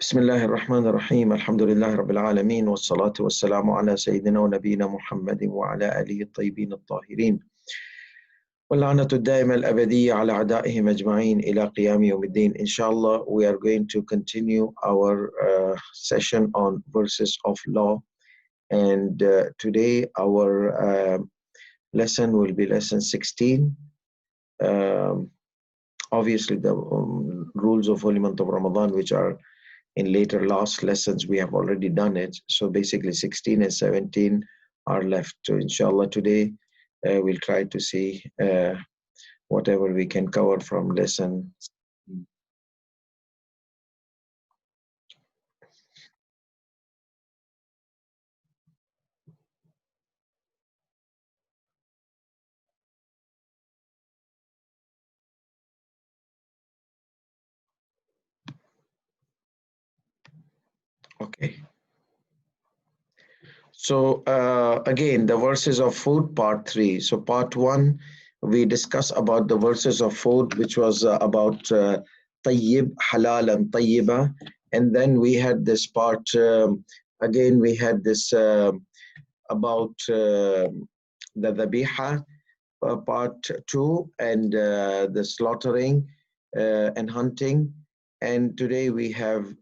بسم الله الرحمن الرحيم الحمد لله رب العالمين والصلاة والسلام على سيدنا ونبينا محمد وعلى آله الطيبين الطاهرين واللعنة الدائمة الأبدية على أعدائهم أجمعين إلى قيام يوم الدين. Inshallah, we are going to continue our session on verses of law, and today our lesson will be lesson 16. Obviously the rules of Holy Month of Ramadan, which are in later last lessons, we have already done it. So basically 16 and 17 are left. So inshallah today we'll try to see whatever we can cover from lesson. Okay. So again, the verses of food, part 3. So part 1, we discussed about the verses of food, which was about tayyib, halal and tayyiba. And then we had this part, again, we had this about the dhabiha, part 2, and the slaughtering and hunting. And today we have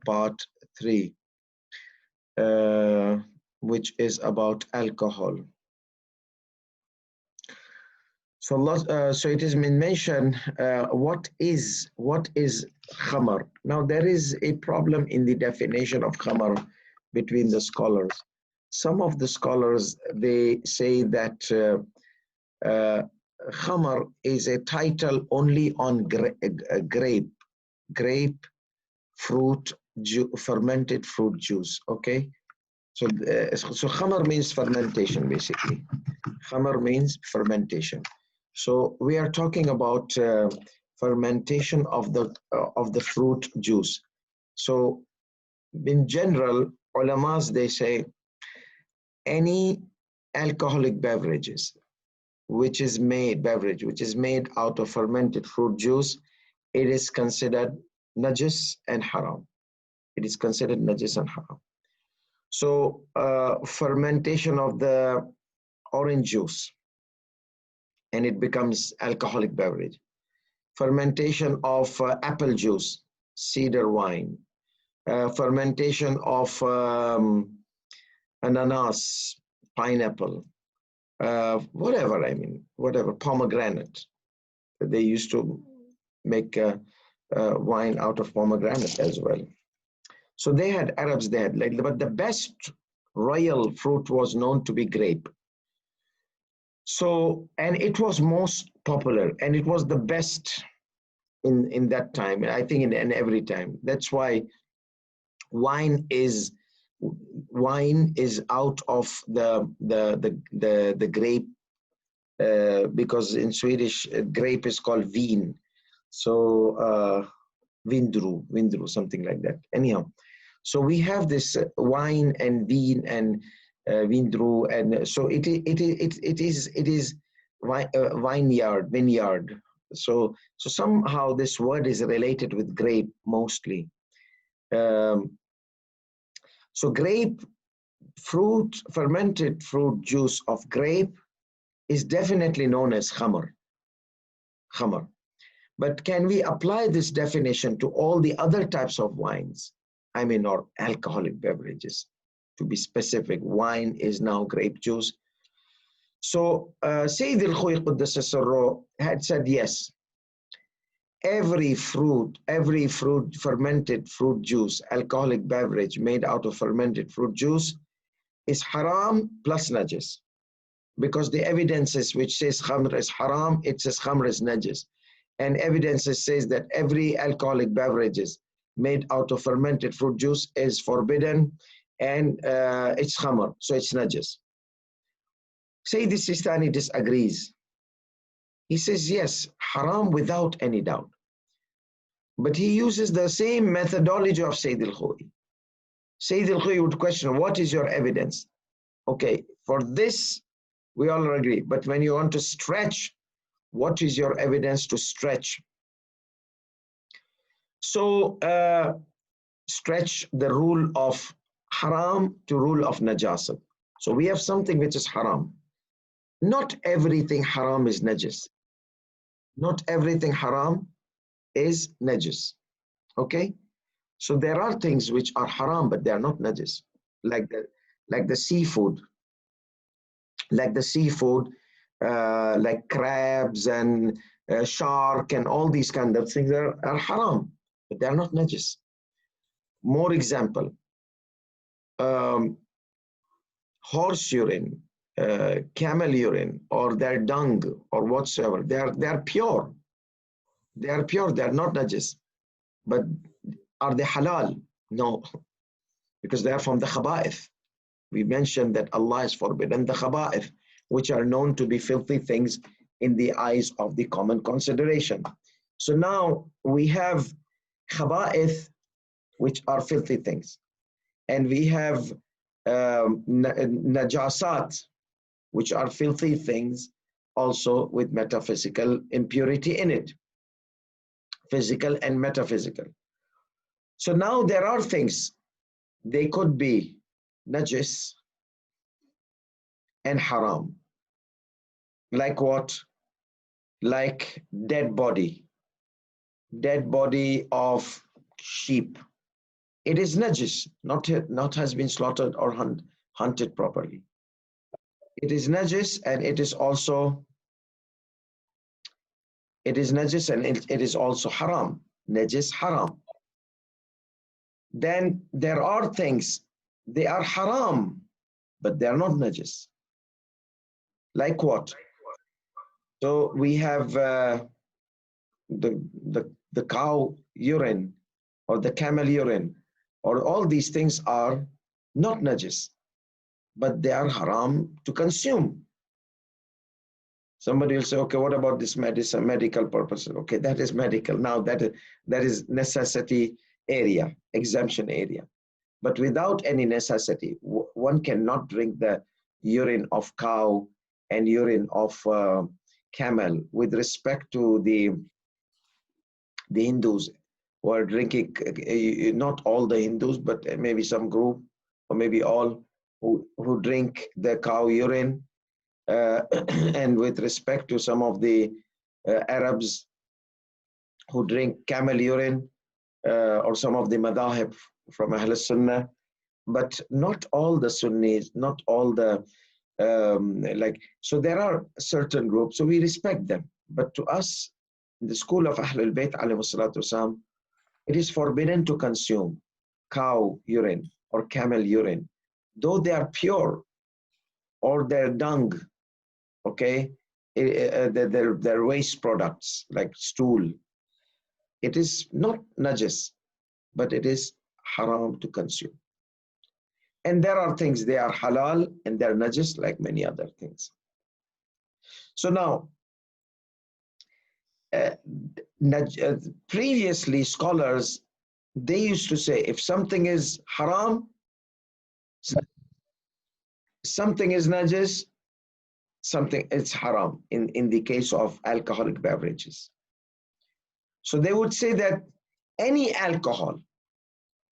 part 3. Which is about alcohol. So it has been mentioned what is Khamr. Now there is a problem in the definition of Khamr between the scholars. Some of the scholars, they say that Khamr is a title only on grape fruit, fermented fruit juice. Okay. So Khamr means fermentation, basically. Khamr means fermentation. So we are talking about fermentation of the fruit juice. So in general, ulamas, they say any alcoholic beverages which is made out of fermented fruit juice, it is considered najis and haram. It is considered najis and haram. So fermentation of the orange juice, and it becomes alcoholic beverage. Fermentation of apple juice, cedar wine. Fermentation of ananas, pineapple, whatever, pomegranate. They used to make wine out of pomegranate as well. So they had Arabs, but the best royal fruit was known to be grape. So, and it was most popular, and it was the best in that time. I think in every time. That's why wine is out of the grape, because in Swedish grape is called vin. So vindru, something like that. Anyhow. So we have this wine and vin and vindru, and so it is vineyard. So somehow this word is related with grape mostly. So grape fruit, fermented fruit juice of grape is definitely known as Khamr. But can we apply this definition to all the other types of wines? Or alcoholic beverages. To be specific, wine is now grape juice. So Sayyid al-Khuy Quddasa Sirruh had said yes. Every fruit, fermented fruit juice, alcoholic beverage made out of fermented fruit juice is haram plus najis. Because the evidences which says Khamr is haram, it says Khamr is najis. And evidences says that every alcoholic beverages made out of fermented fruit juice is forbidden, and it's Khamr, so it's najis. Sayyid Sistani disagrees. He says yes, haram without any doubt. But he uses the same methodology of Sayyid al-Khuy. Sayyid al-Khuy would question, what is your evidence? Okay, for this we all agree, but when you want to stretch, what is your evidence to stretch? So stretch the rule of haram to rule of najasat. So we have something which is haram. Not everything haram is najis. Not everything haram is najis. Okay? So there are things which are haram, but they are not najis. Like the seafood, like crabs and shark and all these kind of things are haram, but they are not najis. More example, um, horse urine, camel urine, or their dung, or whatsoever. They are pure. They are pure. They are not najis. But are they halal? No, because they are from the khaba'ith. We mentioned that Allah has forbidden the khaba'ith, which are known to be filthy things in the eyes of the common consideration. So now we have khaba'ith, which are filthy things, and we have najasat, which are filthy things also with metaphysical impurity in it, physical and metaphysical. So now there are things, they could be najis and haram. Like what? Like dead body of sheep. It is najis, not has been slaughtered or hunted properly. It is najis, and it is najis, and it is also haram. Najis, haram. Then there are things, they are haram, but they are not najis. Like what? So we have the cow urine or the camel urine, or all these things are not najis, but they are haram to consume. Somebody will say, okay, what about this medicine, medical purposes? Okay, that is medical. Now that is necessity area, exemption area. But without any necessity, one cannot drink the urine of cow and urine of camel. With respect to the Hindus who are drinking, not all the Hindus, but maybe some group, or maybe all, who drink the cow urine. And with respect to some of the Arabs who drink camel urine, or some of the madhahib from Ahl Sunnah, but not all the Sunnis, not all the, so there are certain groups, so we respect them. But to us, in the school of Ahlul Bayt alayhi salatu wasalam, it is forbidden to consume cow urine or camel urine, though they are pure, or their dung, okay, their waste products like stool. It is not najis, but it is haram to consume. And there are things, they are halal and they're najis, like many other things. So now, previously scholars, they used to say, if something is haram, something is najis, something is haram, in the case of alcoholic beverages. So they would say that any alcohol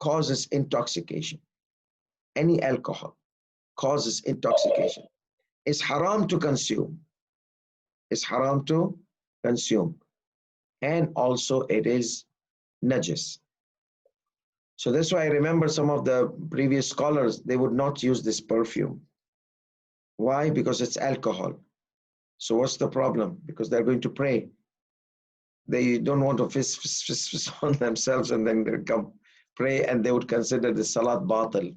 causes intoxication. Any alcohol causes intoxication. It's haram to consume. It's haram to consume. And also it is najis. So that's why I remember some of the previous scholars, they would not use this perfume. Why? Because it's alcohol. So what's the problem? Because they're going to pray. They don't want to fist on themselves and then they come pray, and they would consider the salat batil.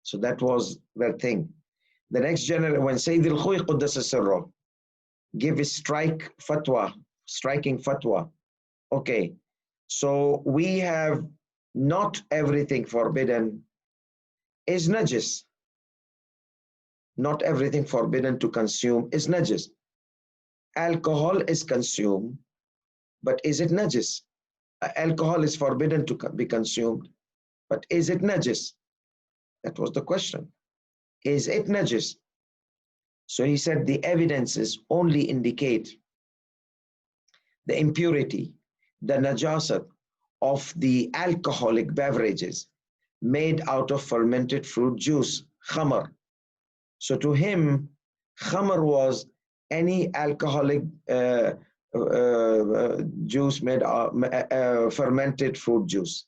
So that was their thing. The next generation, when Sayyid al-Khuy Quddasa Sirruh give a striking fatwa. Okay, so we have not everything forbidden is najis. Not everything forbidden to consume is najis. Alcohol is consumed, but is it najis? Alcohol is forbidden to be consumed, but is it najis? That was the question. Is it najis? So he said the evidences only indicate the impurity, the najasat of the alcoholic beverages, made out of fermented fruit juice, Khamr. So to him, Khamr was any alcoholic juice made fermented fruit juice,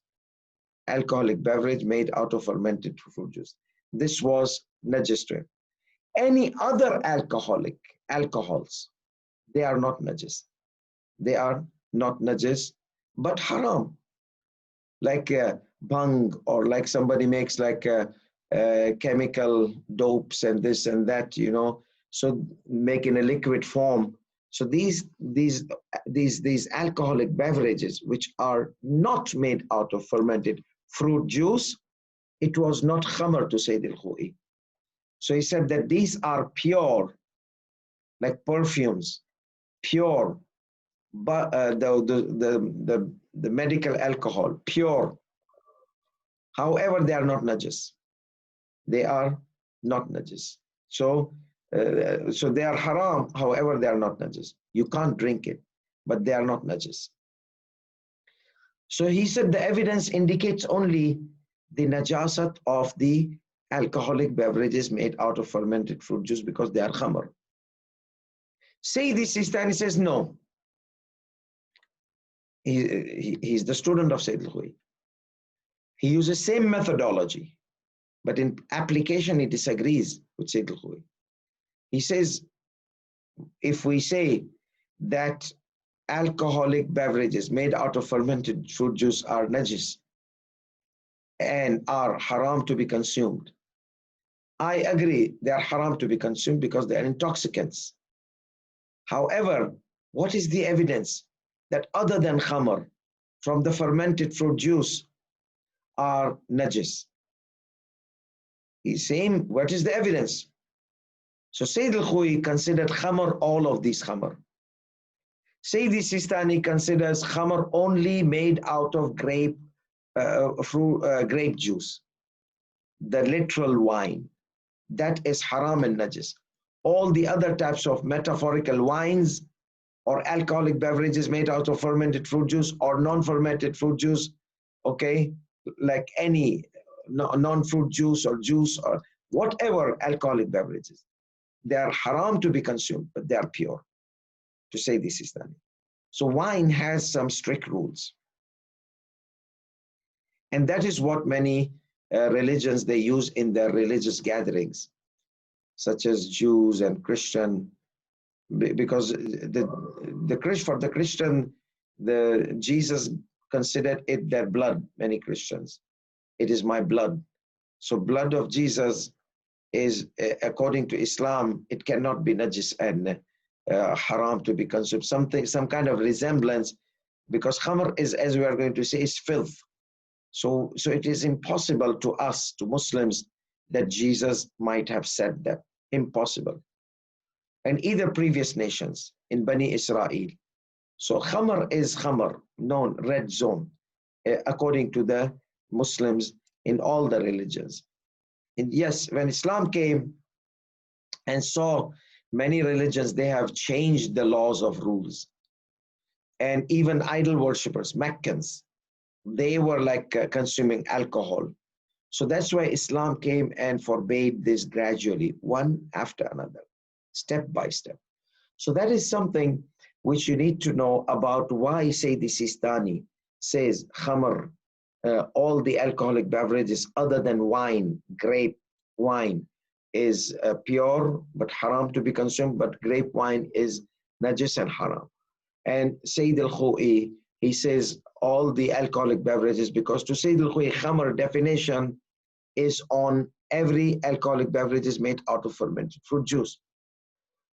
alcoholic beverage made out of fermented fruit juice. This was najis to him. Any other alcohols, they are not najis. They are not najis, but haram. Like bhang, or like somebody makes like chemical dopes and this and that, so make in a liquid form. So these alcoholic beverages, which are not made out of fermented fruit juice, it was not khamr to Sayyid al-Khou'i. So he said that these are pure, like perfumes, pure, but the medical alcohol, pure. However, they are not najis. They are not najis. So they are haram. However, they are not najis. You can't drink it, but they are not najis. So he said the evidence indicates only the najasat of the alcoholic beverages made out of fermented fruit juice because they are khamr. Sayyid Sistani says no. He's the student of Sayyid al-Khou'i. He uses same methodology, but in application he disagrees with Sayyid al-Khou'i. He says, if we say that alcoholic beverages made out of fermented fruit juice are najis and are haram to be consumed, I agree they are haram to be consumed because they are intoxicants. However, what is the evidence that other than khamr, from the fermented fruit juice, are najis? He's saying, what is the evidence? So Sayyid al-Khou'i considered khamr, all of these khamr. Sayyid Sistani considers khamr only made out of grape juice, the literal wine. That is haram and najis. All the other types of metaphorical wines or alcoholic beverages made out of fermented fruit juice or non-fermented fruit juice, okay, like any non-fruit juice or whatever alcoholic beverages, they are haram to be consumed, but they are pure, to say this is done. So wine has some strict rules. And that is what many religions they use in their religious gatherings, such as Jews and Christian, because for the Christian, Jesus considered it their blood, many Christians. It is my blood. So blood of Jesus is, according to Islam, it cannot be najis and haram to be consumed. Some kind of resemblance, because khamr is, as we are going to say, is filth. So it is impossible to us, to Muslims, that Jesus might have said that. Impossible. And either previous nations in Bani Israel. So khamr is khamr, known, red zone, according to the Muslims in all the religions. And yes, when Islam came and saw many religions, they have changed the laws of rules. And even idol worshippers, Meccans, they were like consuming alcohol. So that's why Islam came and forbade this gradually, one after another, step by step. So that is something which you need to know about why Sayyid Sistani says khamr, all the alcoholic beverages other than wine, grape wine, is pure but haram to be consumed, but grape wine is najis and haram. And Sayyid al-Khou'i, he says all the alcoholic beverages, because to Sayyid al-Khou'i, khamr definition is on every alcoholic beverages made out of fermented fruit juice.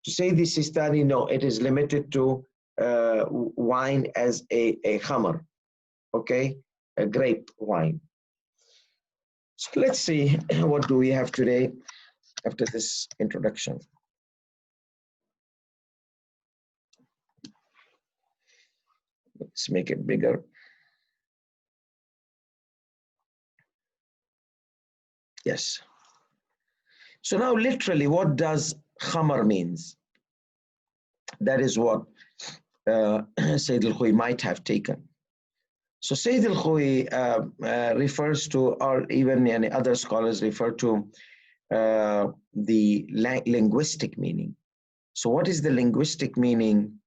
To Sayyid Sistani, no, it is limited to wine as a khamr, okay, a grape wine. So let's see, what do we have today after this introduction. Let's make it bigger. Yes. So now literally, what does khamr means? That is what Sayyid al-Khou'i might have taken. So Sayyid al-Khawi refers to, or even any other scholars refer to the linguistic meaning. So what is the linguistic meaning?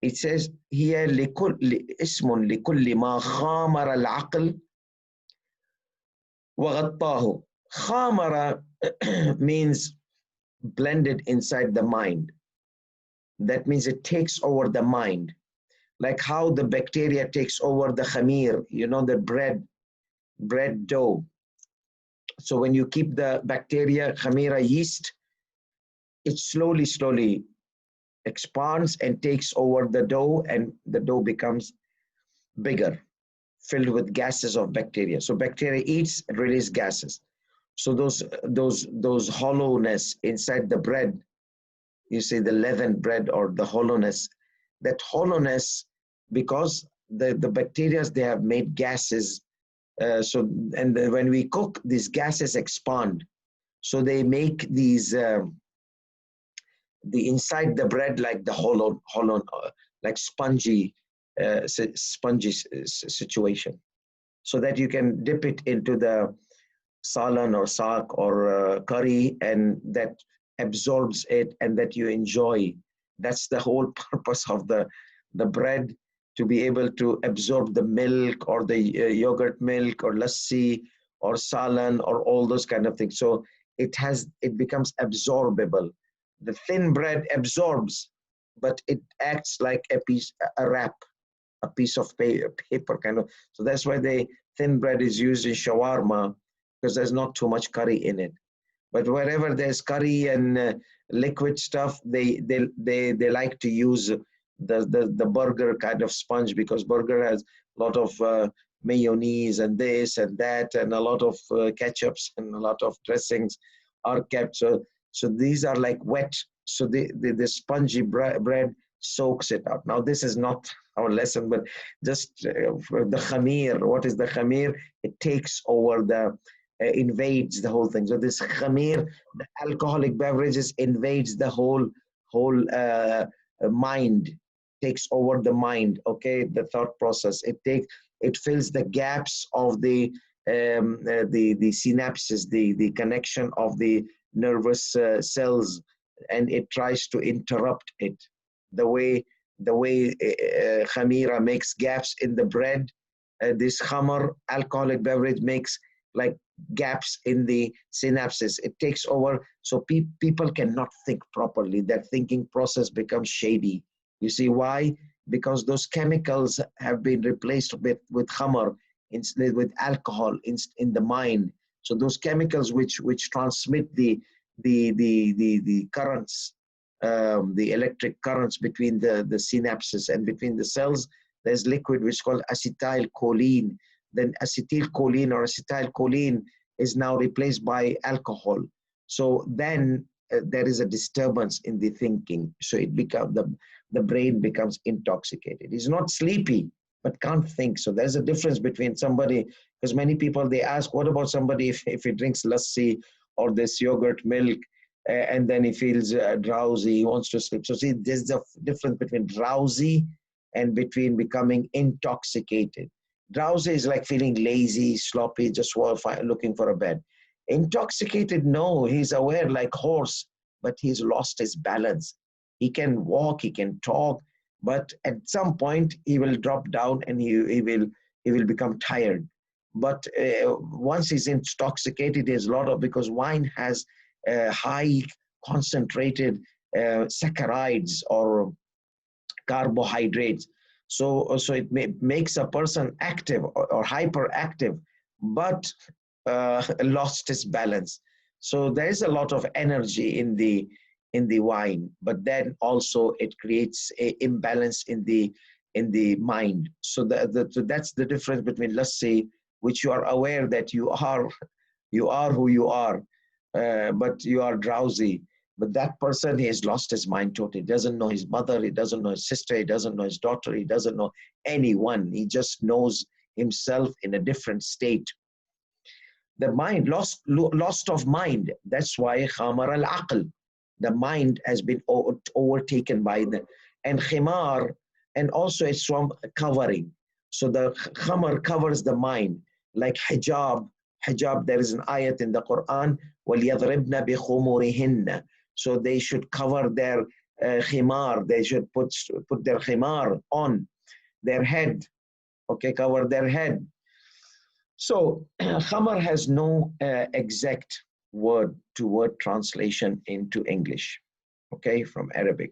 It says here اسم لكل ما خامر العقل وغطاه. خامر means blended inside the mind. That means it takes over the mind. Like how the bacteria takes over the khamir, you know, the bread dough. So when you keep the bacteria, khamira yeast, it slowly expands and takes over the dough, and the dough becomes bigger, filled with gases of bacteria. So bacteria eats and release gases. So those hollowness inside the bread, you see the leavened bread or the hollowness, that hollowness, because the bacteria, they have made gases. When we cook, these gases expand. So they make these the inside the bread like the hollow like spongy situation, so that you can dip it into the salan or sak or curry, and that absorbs it, and that you enjoy. That's the whole purpose of the bread, to be able to absorb the milk or the yogurt milk or lassi or salan or all those kind of things. So it becomes absorbable. The thin bread absorbs, but it acts like a wrap, a piece of paper kind of. So that's why the thin bread is used in shawarma, because there's not too much curry in it. But wherever there's curry and liquid stuff, they like to use the burger kind of sponge, because burger has a lot of mayonnaise and this and that, and a lot of ketchups and a lot of dressings are kept. So these are like wet. So the spongy bread soaks it up. Now this is not our lesson, but just the khamir. What is the khamir? It takes over invades the whole thing. So this khamir, the alcoholic beverages, invades the whole mind, takes over the mind. Okay, the thought process. It fills the gaps of the synapses, the connection of the nervous cells, and it tries to interrupt it. The way khamira makes gaps in the bread, this khamr, alcoholic beverage, makes like gaps in the synapses. It takes over, so people cannot think properly. Their thinking process becomes shady. You see why? Because those chemicals have been replaced with khamr, instead with alcohol in the mind. So those chemicals which transmit the currents, the electric currents between the synapses and between the cells, there's liquid which is called acetylcholine. Then acetylcholine or acetylcholine is now replaced by alcohol. So then there is a disturbance in the thinking. So it becomes the brain becomes intoxicated. It's not sleepy, but can't think. So there's a difference between somebody, because many people, they ask, what about somebody if he drinks lassi or this yogurt milk, and then he feels drowsy, he wants to sleep. So see, there's a difference between drowsy and between becoming intoxicated. Drowsy is like feeling lazy, sloppy, just looking for a bed. Intoxicated, no, he's aware like horse, but he's lost his balance. He can walk, he can talk, but at some point he will drop down and he will become tired. But once he's intoxicated, there's a lot of, because wine has high concentrated saccharides or carbohydrates. So it makes a person active or hyperactive, but lost his balance. So there is a lot of energy in the wine, but then also it creates an imbalance in the mind. So that's the difference between lassi, which you are aware that you are who you are, but you are drowsy. But that person, he has lost his mind totally. He doesn't know his mother, he doesn't know his sister, he doesn't know his daughter, he doesn't know anyone. He just knows himself in a different state. The mind, lost of mind. That's why khamar al-aql. The mind has been overtaken by and khimar, and also it's from covering. So the Khamr covers the mind, like hijab. Hijab, there is an ayat in the Quran, وَلْيَضْرِبْنَ بِخُمُرِهِنَّ. So they should cover their khimar, they should put their khimar on their head, okay, cover their head. So Khamr has no exact word-to-word translation into English, okay, from Arabic.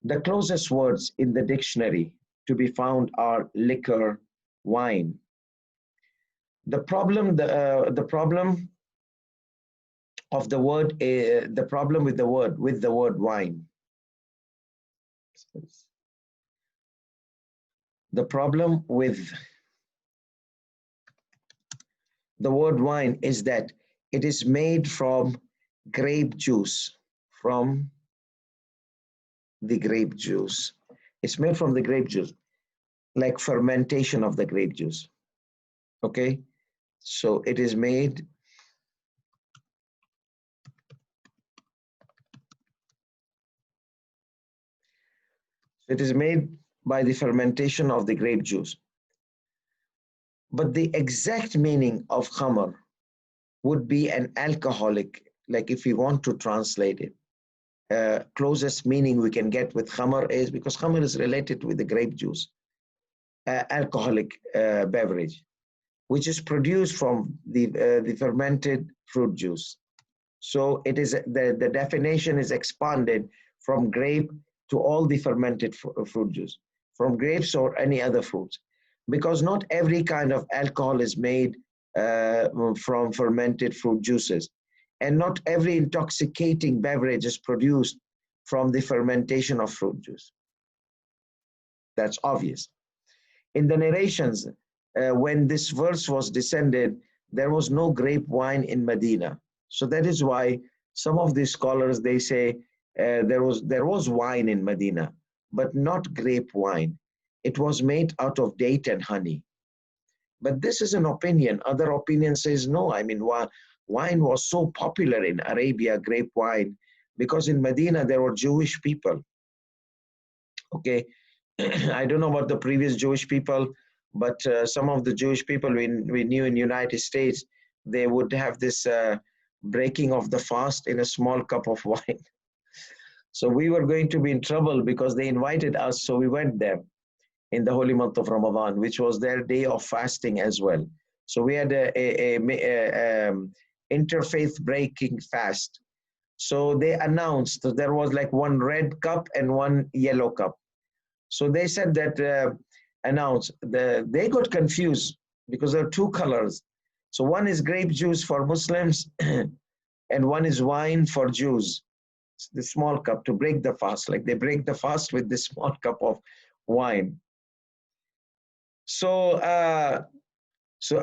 The closest words in the dictionary to be found are liquor, wine. The problem of the word, the problem with the word wine. The problem with the word wine is that it is made from grape juice, from the grape juice. It's made from the grape juice, like fermentation of the grape juice. Okay, so it is made by the fermentation of the grape juice. But the exact meaning of Khamr would be an alcoholic, like if we want to translate it. Closest meaning we can get with Khamr is, because Khamr is related with the grape juice, alcoholic beverage, which is produced from the fermented fruit juice. So it is the definition is expanded from grape to all the fermented fruit juice, from grapes or any other fruits, because not every kind of alcohol is made from fermented fruit juices, and not every intoxicating beverage is produced from the fermentation of fruit juice. That's obvious. In the narrations, when this verse was descended, there was no grape wine in Medina. So that is why some of the scholars, they say there was wine in Medina, but not grape wine. It was made out of date and honey. But this is an opinion. Other opinion says no. I mean, wine was so popular in Arabia, grape wine, because in Medina there were Jewish people. Okay, I don't know about the previous Jewish people, but some of the Jewish people we knew in United States, they would have this breaking of the fast in a small cup of wine. So we were going to be in trouble because they invited us, so we went there in the holy month of Ramadan, which was their day of fasting as well. So we had a interfaith breaking fast. So they announced that there was like one red cup and one yellow cup. So they said that they got confused because there are two colors. So one is grape juice for Muslims and one is wine for Jews. It's the small cup to break the fast, like they break the fast with this small cup of wine. So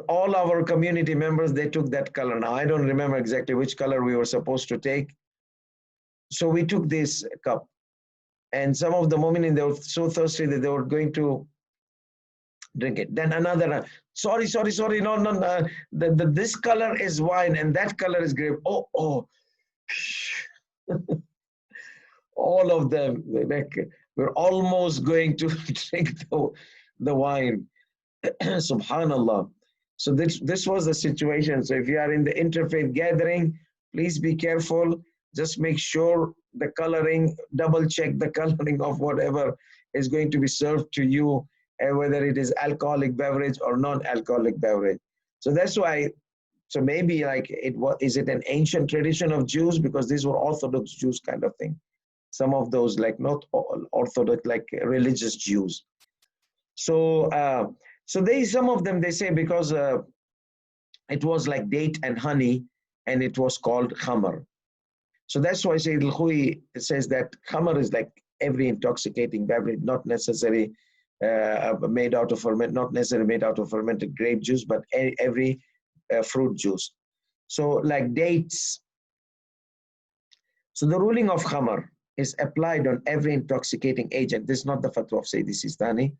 all our community members, they took that color. Now I don't remember exactly which color we were supposed to take. So we took this cup. And some of the mu'minin, they were so thirsty that they were going to drink it. Then another, sorry, no, this color is wine and that color is grape. Oh. All of them, like, we're almost going to drink the wine. Subhanallah. So this was the situation. So if you are in the interfaith gathering, please be careful. Just make sure the coloring, double check the coloring of whatever is going to be served to you, and whether it is alcoholic beverage or non-alcoholic beverage. So that's why, so maybe like is it an ancient tradition of Jews? Because these were Orthodox Jews kind of thing. Some of those like not Orthodox, like religious Jews. So some of them, they say because it was like date and honey and it was called Khamr. So that's why Sayyid al-Khuy says that Khamr is like every intoxicating beverage, not necessarily made out of fermented grape juice, but every fruit juice. So like dates. So the ruling of Khamr is applied on every intoxicating agent. This is not the fatwa of Sayyid Sistani.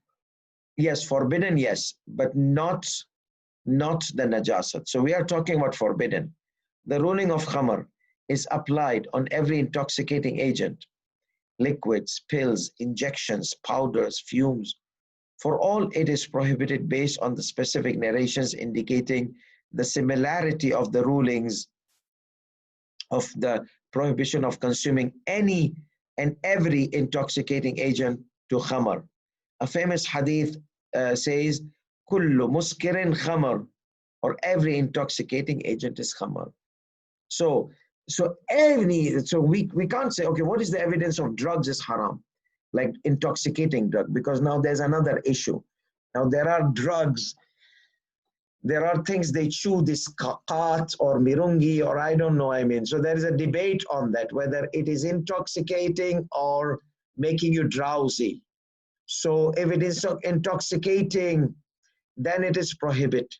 Yes, forbidden, yes, but not the najasat. So we are talking about forbidden. The ruling of Khamr is applied on every intoxicating agent, liquids, pills, injections, powders, fumes, For all it is prohibited based on the specific narrations indicating the similarity of the rulings of the prohibition of consuming any and every intoxicating agent to khamr. A famous hadith says, Kullu muskirin khamr, or every intoxicating agent is khamr. So, we can't say, okay, what is the evidence of drugs is haram, like intoxicating drug, because now there's another issue. Now there are drugs, there are things they chew, this qat or mirungi, or I don't know, so there is a debate on that, whether it is intoxicating or making you drowsy. So if it is intoxicating, then it is prohibit.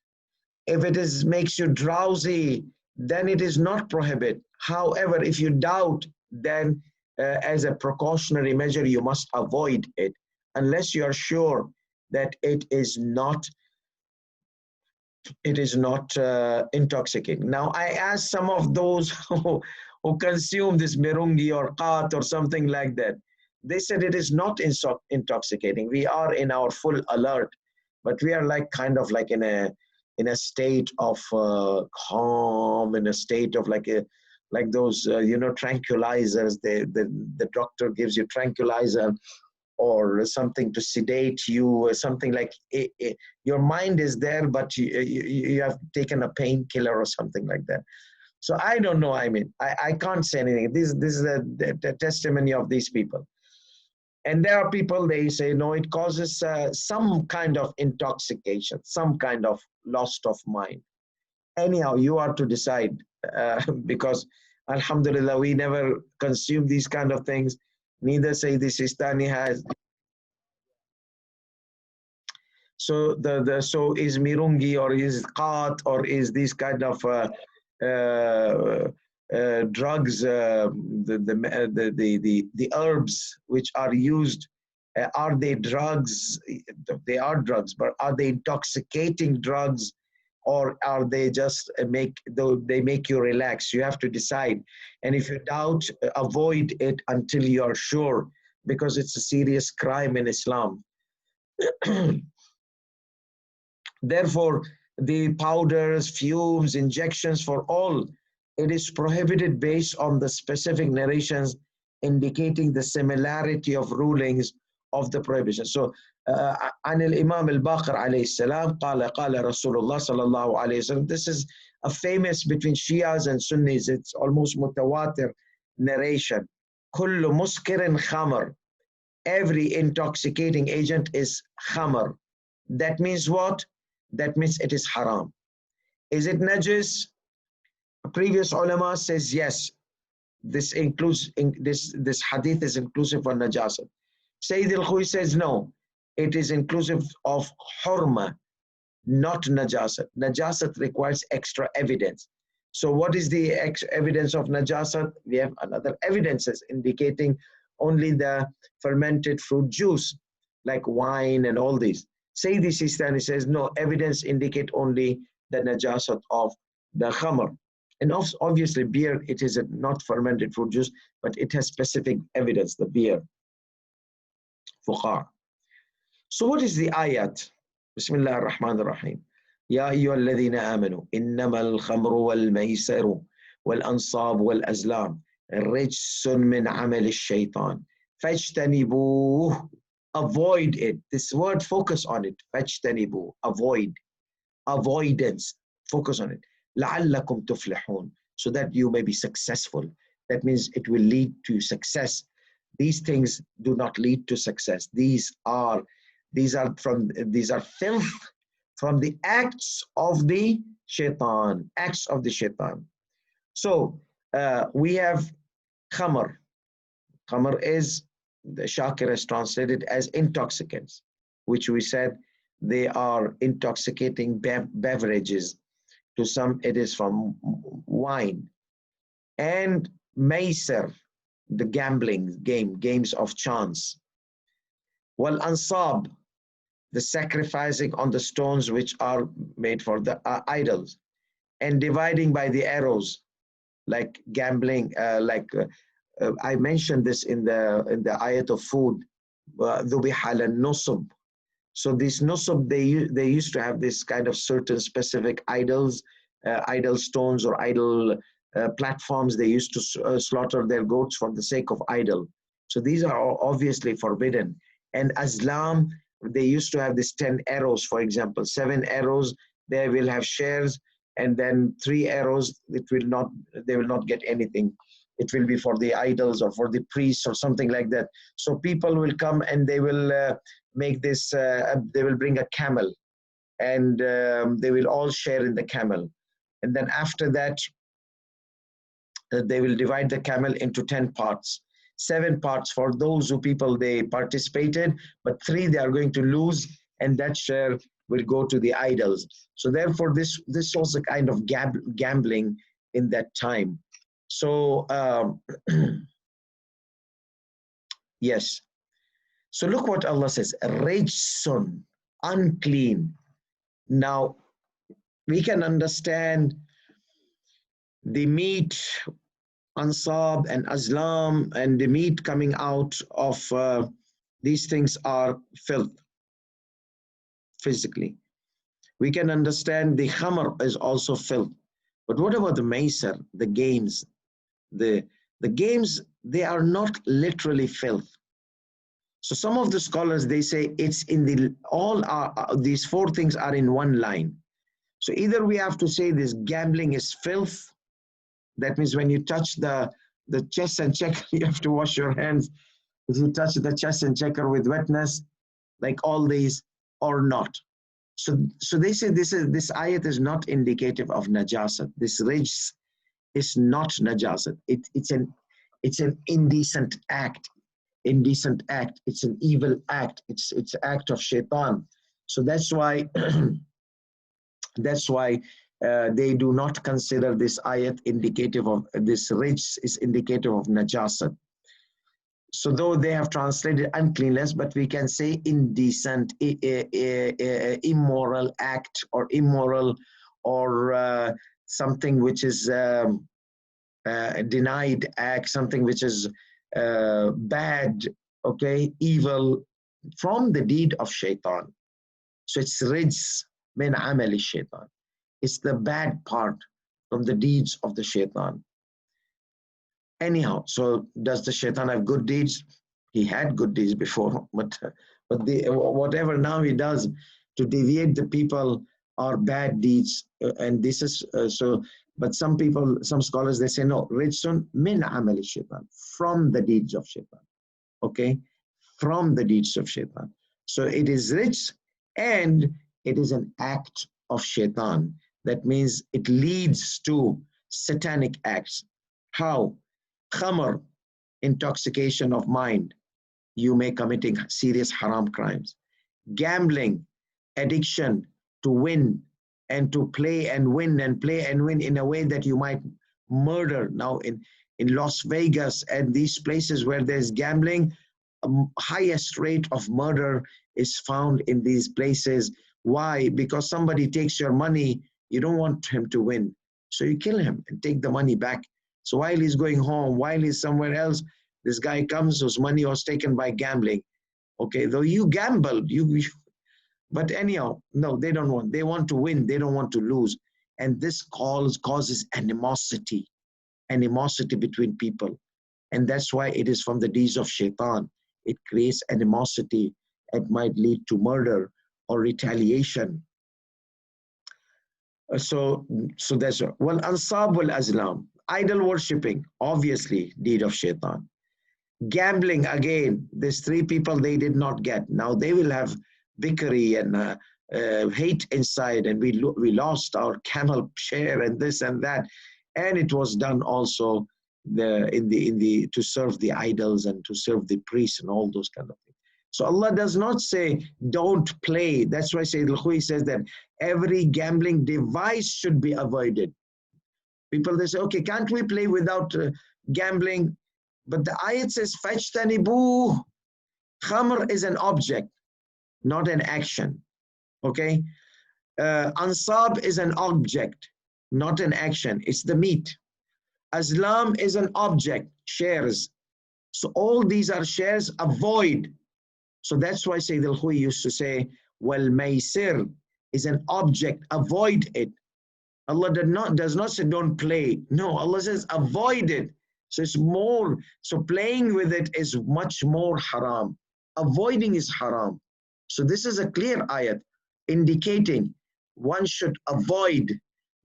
If it makes you drowsy, then it is not prohibit. However, if you doubt, then as a precautionary measure, you must avoid it unless you are sure that it is not intoxicating. Now, I asked some of those who consume this mirungi or qat or something like that. They said it is not intoxicating. We are in our full alert, but we are kind of in a state of calm, in a state of like those tranquilizers. The doctor gives you tranquilizer or something to sedate you, or something like your mind is there, but you have taken a painkiller or something like that. So I don't know. I can't say anything. This is the testimony of these people. And there are people, they say, no, it causes some kind of intoxication, some kind of loss of mind. Anyhow, you are to decide because alhamdulillah, we never consume these kind of things. Neither say the Sistani has. So so is mirungi or is qat or is these kind of drugs, the herbs which are used, are they drugs? They are drugs, but are they intoxicating drugs, or are they just they make you relax? You have to decide. And if you doubt, avoid it until you are sure, because it's a serious crime in Islam. Therefore, the powders, fumes, injections, for all, it is prohibited based on the specific narrations indicating the similarity of rulings of the prohibition. So, عن الإمام الباقر عليه السلام قال قال رسول الله صلى الله عليه وسلم. This is a famous between Shias and Sunnis. It's almost mutawatir narration. كل مسكر خمر. Every intoxicating agent is khamr. That means what? That means it is haram. Is it najis? A previous ulama says yes. This includes this hadith is inclusive of najasat. Sayyid al-Khuy says no. It is inclusive of hurma, not najasat. Najasat requires extra evidence. So what is the evidence of najasat? We have another evidences indicating only the fermented fruit juice, like wine and all these. Sayyid Sistani says no, evidence indicate only the najasat of the khamr. And obviously beer, it is not fermented fruit juice, but it has specific evidence, the beer. Fuqar. So what is the ayat? Bismillah ar-Rahman ar-Rahim. Ya ayyuha alladhina amanu, innama al-khamru wal-maysaru wal-ansab wal-azlam rijsun min amal al-shaytan fajtanibuh. Avoid it. This word, focus on it. Fajtanibuh. Avoid. Avoidance. Focus on it. لَعَلَّكُمْ تُفْلِحُونَ. So that you may be successful. That means it will lead to success. These things do not lead to success. These are filth from the acts of the shaitan. Acts of the shaitan. So we have khamr. Khamr is, the Shakir has translated as intoxicants, which we said they are intoxicating beverages. To some, it is from wine. And maysir, the gambling games of chance. Wal ansab, the sacrificing on the stones which are made for the idols. And dividing by the arrows, like gambling, I mentioned this in the ayat of food. ذُبِحَ لَلنُّصُبْ. So this nusub, they used to have this kind of certain specific idols, idol stones or idol platforms. They used to slaughter their goats for the sake of idol. So these are obviously forbidden. And Islam, they used to have this 10 arrows, for example, 7 arrows, they will have shares, and then 3 arrows, they will not get anything. It will be for the idols or for the priests or something like that. So people will come and they will make this, they will bring a camel, and they will all share in the camel. And then after that, they will divide the camel into 10 parts. 7 parts for those who people they participated, but 3 they are going to lose, and that share will go to the idols. So therefore, this was a kind of gambling in that time. So yes. So look what Allah says: "Rajsun," unclean. Now we can understand the meat, ansab and azlam, and the meat coming out of these things are filth physically. We can understand the khamr is also filth. But what about the maisar, the games? The games, they are not literally filth. So some of the scholars, they say it's in the, all are, these 4 things are in one line. So either we have to say this gambling is filth. That means when you touch the chess and checker, you have to wash your hands. If you touch the chess and checker with wetness, like all these, or not. So they say this ayat is not indicative of najasat. This rijs is not najasat. It's an indecent act. Indecent act. It's an evil act. It's act of shaitan. So that's why they do not consider this ayat indicative of, this rijs is indicative of najasat. So though they have translated uncleanness, but we can say indecent, immoral act, or immoral, or something which is denied act, something which is bad, okay, evil, from the deed of shaitan. So it's rijs min amali shaitan. It's the bad part from the deeds of the shaitan. Anyhow, so does the shaitan have good deeds? He had good deeds before, but whatever now he does to deviate the people are bad deeds, and this is so. But some people, some scholars, they say no, rijsun min amali shaitan, from the deeds of shaitan. Okay, from the deeds of shaitan. So it is rijs, and it is an act of shaitan. That means it leads to satanic acts. How? Khamr, intoxication of mind, you may committing serious haram crimes. Gambling, addiction to win and to play and win and play and win in a way that you might murder. Now in Las Vegas and these places where there's gambling, highest rate of murder is found in these places. Why? Because somebody takes your money, you don't want him to win. So you kill him and take the money back. So while he's going home, while he's somewhere else, this guy comes whose money was taken by gambling. Okay, though you gambled, but anyhow, no, they don't want. They want to win. They don't want to lose. And this causes animosity between people. And that's why it is from the deeds of shaitan. It creates animosity. It might lead to murder or retaliation. So that's well, ansab wal azlam. Idol worshipping, obviously, deed of shaitan. Gambling, again, these 3 people they did not get. Now they will have bickery and hate inside, and we lost our camel share and this and that. And it was done also to serve the idols and to serve the priests and all those kind of things. So Allah does not say don't play. That's why Sayyid al-Khuy says that every gambling device should be avoided. People, they say, okay, can't we play without gambling? But the ayat says, fajtanibu. Khamr is an object, not an action. Okay? Ansab is an object, not an action. It's the meat. Azlam is an object, shares. So all these are shares, avoid. So that's why Sayyid al-Khuy used to say, Wal-maisir is an object. Avoid it. Allah does not say don't play. No, Allah says avoid it. So it's more, so playing with it is much more haram. Avoiding is haram. So this is a clear ayat indicating one should avoid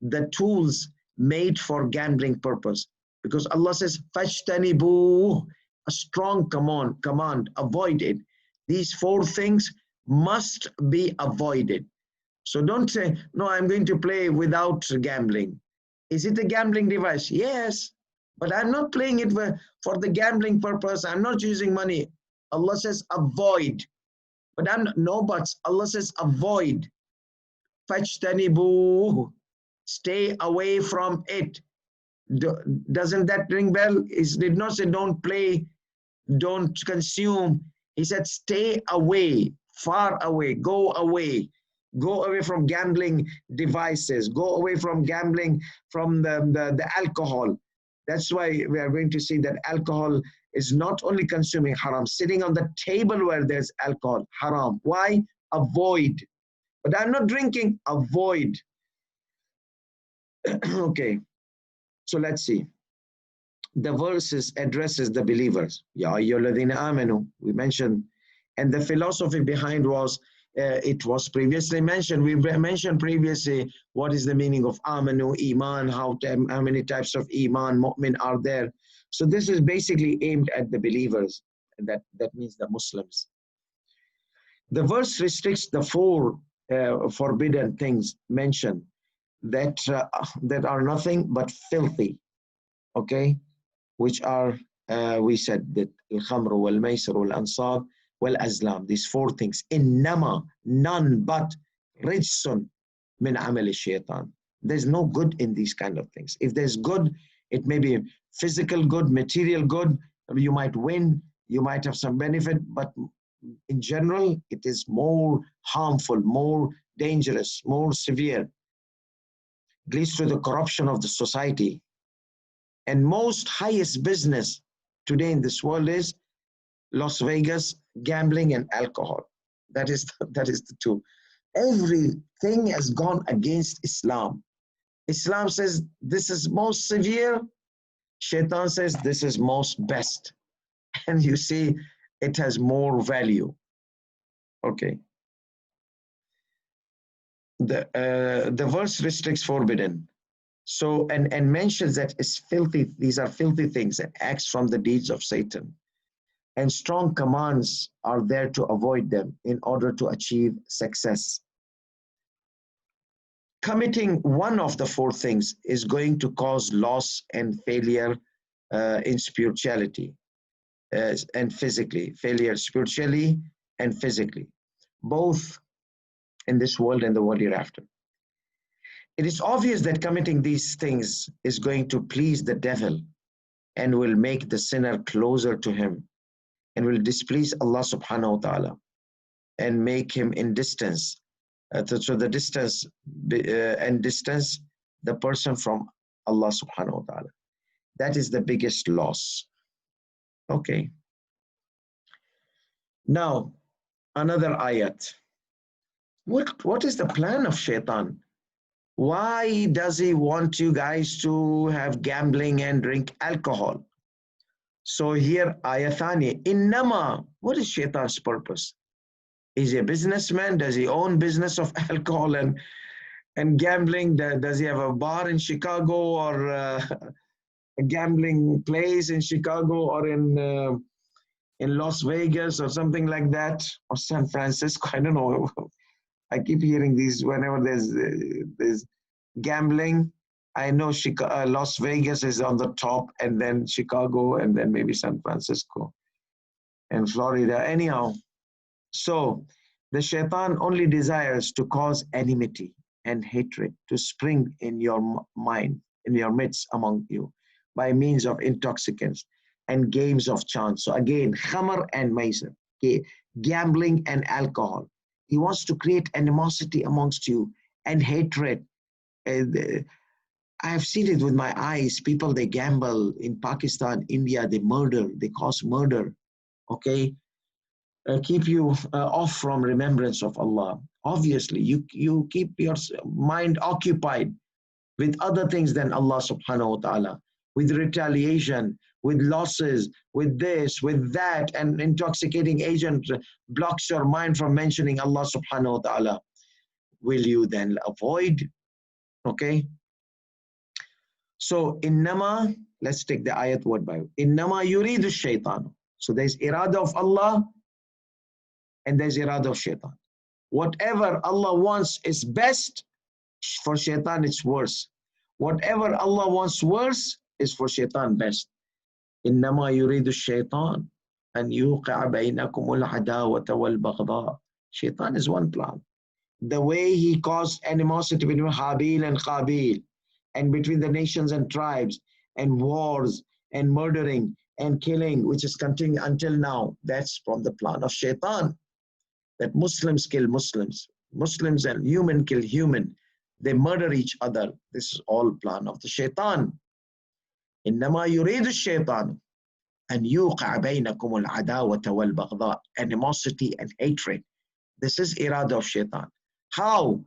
the tools made for gambling purpose. Because Allah says, Fajtanibu, a strong command, avoid it. These four things must be avoided. So don't say, no, I'm going to play without gambling. Is it a gambling device? Yes, but I'm not playing it for the gambling purpose. I'm not using money. Allah says avoid. But no buts. Allah says avoid. Fajtanibu. Stay away from it. Doesn't that ring bell? It did not say don't play, don't consume. He said stay away, far away, go away. Go away from gambling devices. Go away from gambling, from the alcohol. That's why we are going to see that alcohol is not only consuming haram, sitting on the table where there's alcohol, haram. Why? Avoid. But I'm not drinking, avoid. Okay, so let's see. The verses addresses the believers. Ya ayyuhalladhina amanu, we mentioned. And the philosophy behind was, it was previously mentioned. We mentioned previously what is the meaning of amanu, iman, how many types of iman, mu'min are there. So this is basically aimed at the believers. And that means the Muslims. The verse restricts the four forbidden things mentioned that are nothing but filthy, okay, which are, we said that al-khamr wal-maisir wal-ansab wal-azlam, these four things. Innama, none but, rijsun min amal shaitan. There's no good in these kind of things. If there's good, it may be physical good, material good, you might win, you might have some benefit, but in general, it is more harmful, more dangerous, more severe. It leads to the corruption of the society. And most highest business today in this world is Las Vegas, gambling and alcohol. That is the two. Everything has gone against Islam. Islam says this is most severe. Shaitan says this is most best. And you see, it has more value. Okay. The verse restricts forbidden. So, and mentions that it's filthy, these are filthy things and acts from the deeds of Satan. And strong commands are there to avoid them in order to achieve success. Committing one of the four things is going to cause loss and failure in spirituality and physically. Failure spiritually and physically, both in this world and the world hereafter. It is obvious that committing these things is going to please the devil and will make the sinner closer to him and will displease Allah subhanahu wa ta'ala and make him in distance. So the distance and distance the person from Allah subhanahu wa ta'ala. That is the biggest loss. Okay. Now, another ayat. What is the plan of shaitan? Why does he want you guys to have gambling and drink alcohol? So here, ayathani, innama, what is shaitan's purpose? Is he a businessman? Does he own business of alcohol and gambling? Does he have a bar in Chicago or a gambling place in Chicago or in Las Vegas or something like that, or San Francisco? I don't know. I keep hearing these whenever there's gambling. I know Las Vegas is on the top, and then Chicago, and then maybe San Francisco and Florida. Anyhow, so the shaitan only desires to cause enmity and hatred to spring in your mind, in your midst among you, by means of intoxicants and games of chance. So again, Khamr and maisir, gambling and alcohol. He wants to create animosity amongst you and hatred. I have seen it with my eyes. People, they gamble in Pakistan, India, they murder, they cause murder. Okay. keep you off from remembrance of Allah. Obviously, you keep your mind occupied with other things than Allah subhanahu wa ta'ala, with retaliation, with losses, with this, with that, and intoxicating agent blocks your mind from mentioning Allah subhanahu wa ta'ala. Will you then avoid? Okay. So, innama, let's take the ayat word by word. Innama yuridu shaitan. So there's irada of Allah and there's irada of shaitan. Whatever Allah wants is best, for shaitan it's worse. Whatever Allah wants worse is for shaitan best. إنما يريد الشيطان أن يوقع بينكم العداوة والبغضاء. Shaitan is one plan. The way he caused animosity between Habil and Qabil, and between the nations and tribes, and wars, and murdering, and killing, which is continuing until now, that's from the plan of Shaitan. That Muslims kill Muslims, Muslims and human kill human, they murder each other. This is all plan of the Shaitan. إنما يريد الشيطان أن يوقع بينكم العداوة والبغضاء, animosity and hatred. This is irada of Shaitan. How?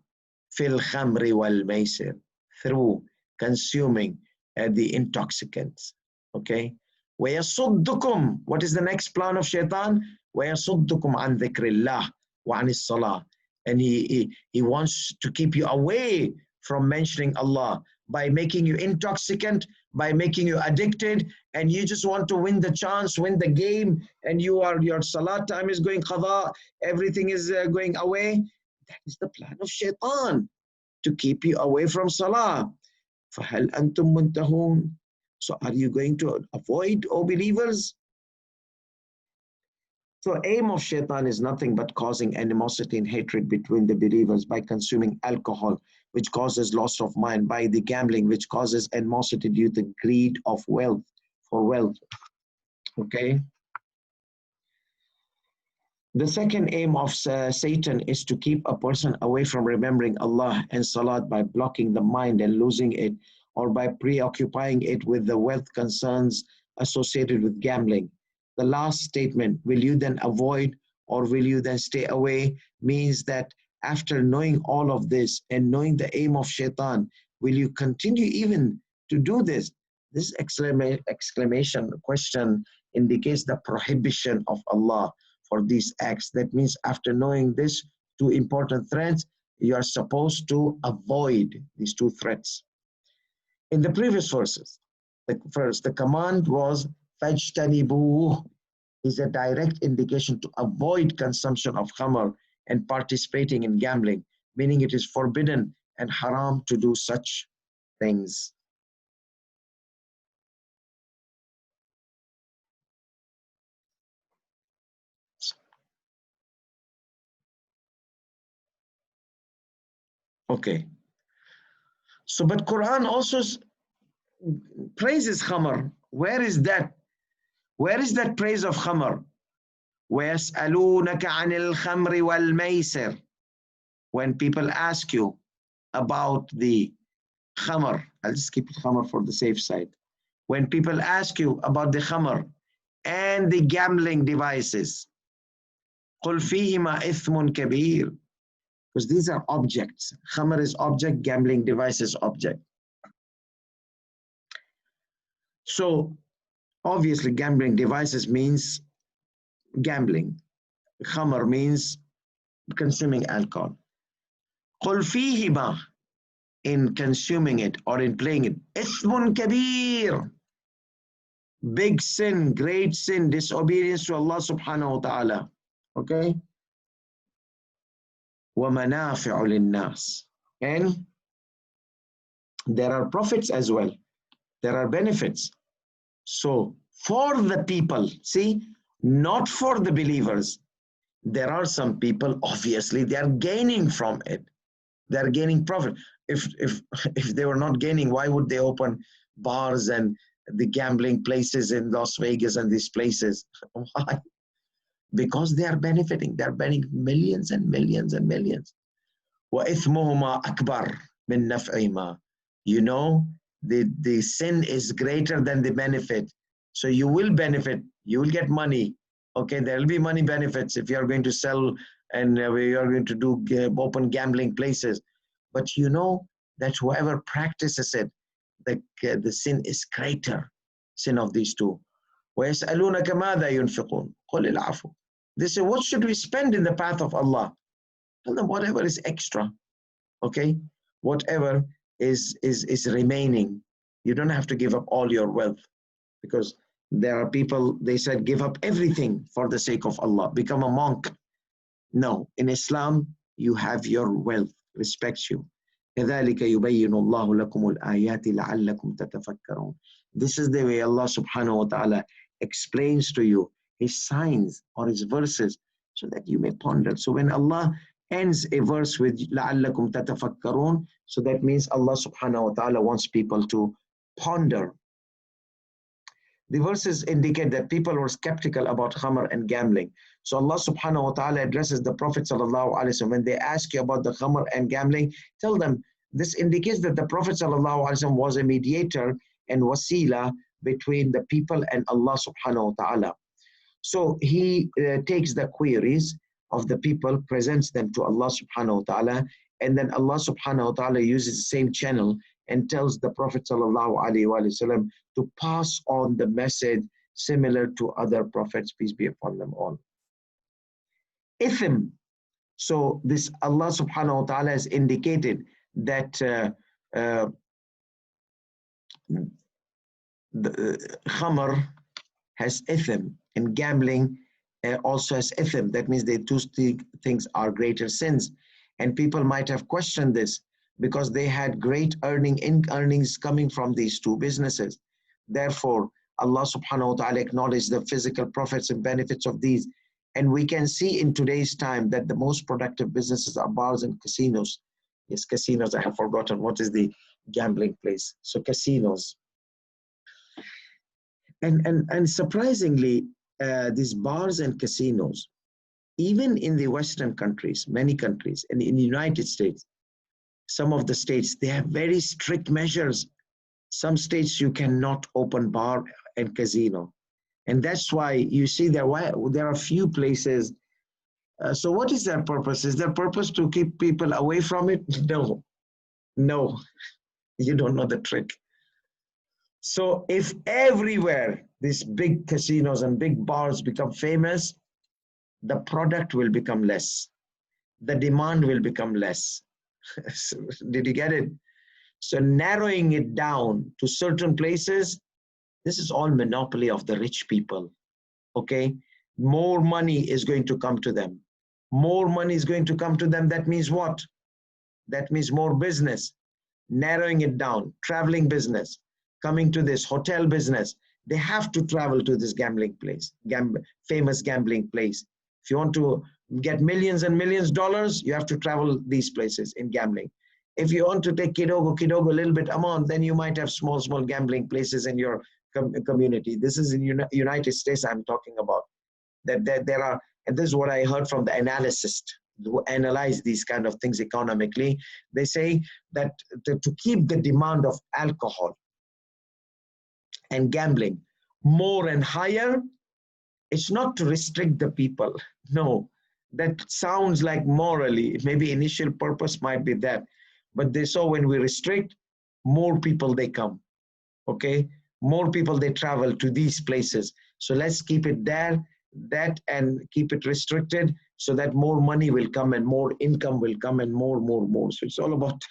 في الخمر والميسر, through consuming the intoxicants. Okay. ويصدكم, what is the next plan of Shaitan? ويصدكم عن ذكر الله وعن الصلاة. And he wants to keep you away from mentioning Allah by making you intoxicant, by making you addicted, and you just want to win the chance, win the game, and your salat time is going qada, everything is going away. That is the plan of Shaitan, to keep you away from salah. فَهَلْ أَنْتُمْ مُنْتَهُونَ. So are you going to avoid, O believers? So aim of Shaitan is nothing but causing animosity and hatred between the believers by consuming alcohol, which causes loss of mind, by the gambling, which causes animosity due to greed of wealth, for wealth. Okay. The second aim of Satan is to keep a person away from remembering Allah and Salat by blocking the mind and losing it, or by preoccupying it with the wealth concerns associated with gambling. The last statement, will you then avoid or will you then stay away, means that after knowing all of this and knowing the aim of Shaitan, will you continue even to do this? This exclamation question indicates the prohibition of Allah for these acts. That means after knowing these two important threats, you are supposed to avoid these two threats. In the previous verses, the command was فَاجْتَنِبُوهُ, is a direct indication to avoid consumption of khamr and participating in gambling, meaning it is forbidden and haram to do such things. Okay. So, but Quran also praises khamr. Where is that? Where is that praise of khamr? وَيَسْأَلُونَكَ عَنِ الْخَمْرِ وَالْمَيْسِرِ. When people ask you about the khamr, I'll just keep it khamr for the safe side. When people ask you about the khamr and the gambling devices, قُلْ فِيهِمَا إِثْمٌ كَبِيرٌ, because these are objects. Khamr is object, gambling device is object. So obviously gambling devices means gambling. Khamr means consuming alcohol. قُلْ فِيهِمَا, in consuming it or in playing it, إِثْمٌ كَبِيرٌ, big sin, great sin, disobedience to Allah subhanahu wa ta'ala. Okay? وَمَنَافِعُ لِلنَّاسِ, and there are profits as well. There are benefits. So for the people, see, not for the believers. There are some people, obviously, they are gaining from it. They are gaining profit. If they were not gaining, why would they open bars and the gambling places in Las Vegas and these places? Why? Because they are benefiting. They are benefiting millions and millions and millions. وَإِثْمُهُمَا أَكْبَرُ مِنْ نَفْعِهِمَا. You know, the sin is greater than the benefit. So you will benefit, you will get money, Okay, there will be money benefits if you are going to sell and you are going to do open gambling places. But you know that whoever practices it, the sin is greater, sin of these two. وَيَسْأَلُونَكَ مَاذَا يُنْفِقُونَ قُلِ الْعَفُوَ. They say, what should we spend in the path of Allah? Tell them whatever is extra, okay? Whatever is remaining. You don't have to give up all your wealth, because there are people, they said, give up everything for the sake of Allah, become a monk. No, in Islam, you have your wealth, respects you. كَذَلِكَ يُبَيِّنُ اللَّهُ لَكُمُ الْآيَاتِ لَعَلَّكُمْ تَتَفَكَّرُونَ. This is the way Allah subhanahu wa ta'ala explains to you His signs or His verses so that you may ponder. So when Allah ends a verse with لَعَلَّكُمْ تَتَفَكَّرُونَ, so that means Allah subhanahu wa ta'ala wants people to ponder. The verses indicate that people were skeptical about khamr and gambling. So Allah subhanahu wa ta'ala addresses the Prophet sallallahu alaihi wasallam. When they ask you about the khamr and gambling, tell them this indicates that the Prophet sallallahu alaihi wasallam was a mediator and wasila between the people and Allah subhanahu wa ta'ala. So he takes the queries of the people, presents them to Allah subhanahu wa ta'ala, and then Allah subhanahu wa ta'ala uses the same channel and tells the Prophet sallallahu alaihi wasallam to pass on the message similar to other prophets, peace be upon them all. Ithm. So this Allah subhanahu wa ta'ala has indicated that the khamr has ithm, and gambling also has ithm. That means the two things are greater sins. And people might have questioned this because they had great earnings coming from these two businesses. Therefore, Allah subhanahu wa ta'ala acknowledged the physical profits and benefits of these. And we can see in today's time that the most productive businesses are bars and casinos. Yes, casinos, I have forgotten what is the gambling place. So casinos. And surprisingly, these bars and casinos, even in the Western countries, many countries, and in the United States, some of the states, they have very strict measures. Some states you cannot open bar and casino. And that's why you see there are few places. So what is their purpose? Is their purpose to keep people away from it? No, no, you don't know the trick. So if everywhere these big casinos and big bars become famous, the product will become less. The demand will become less. Did you get it? So narrowing it down to certain places, this is all monopoly of the rich people, okay? More money is going to come to them. More money is going to come to them. That means what? That means more business. Narrowing it down, traveling business, coming to this hotel business. They have to travel to this gambling place, famous gambling place. If you want to get millions and millions of dollars, you have to travel these places in gambling. If you want to take kidogo, a little bit amount, then you might have small gambling places in your community. This is in United States I'm talking about. That there are, and this is what I heard from the analysts who analyze these kind of things economically. They say that to keep the demand of alcohol and gambling more and higher, it's not to restrict the people. No, that sounds like morally, maybe initial purpose might be that. But they saw when we restrict, more people they come, okay? More people they travel to these places. So let's keep it there, and keep it restricted so that more money will come and more income will come and more. So it's all about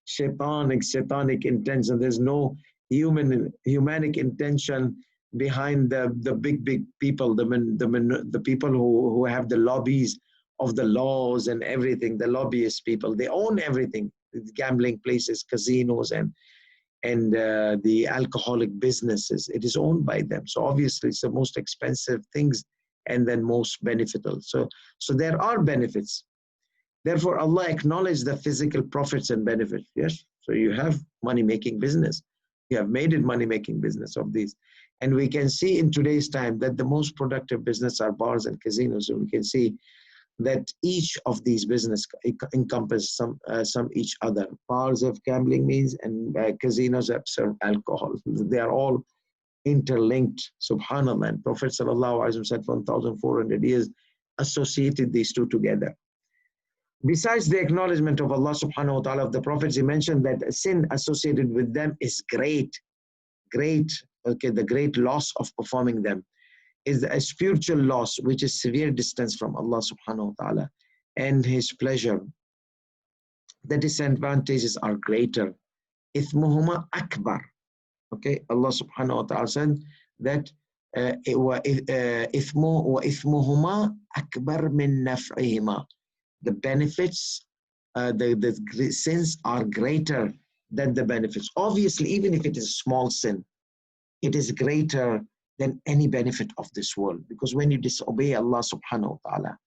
satanic intention. There's no humanic intention behind the big people, the people who have the lobbies of the laws and everything, the lobbyist people. They own everything, the gambling places, casinos, and the alcoholic businesses. It is owned by them. So obviously it's the most expensive things and then most beneficial. So there are benefits. Therefore, Allah acknowledged the physical profits and benefits. Yes, so you have money-making business. You have made it money-making business of these. And we can see in today's time that the most productive business are bars and casinos. So we can see that each of these business encompass some each other. Bars of gambling means and casinos that serve alcohol. They are all interlinked. Subhanallah. And Prophet ﷺ said 1,400 years associated these two together. Besides the acknowledgement of Allah subhanahu wa ta'ala of the prophets, he mentioned that a sin associated with them is great, okay, the great loss of performing them is a spiritual loss, which is severe distance from Allah subhanahu wa ta'ala and His pleasure. The disadvantages are greater. Ithmuhuma akbar. Okay, Allah subhanahu wa ta'ala said that ithmuhuma akbar min naf'ihima. The benefits, the sins are greater than the benefits. Obviously, even if it is a small sin, it is greater than any benefit of this world. Because when you disobey Allah subhanahu wa ta'ala,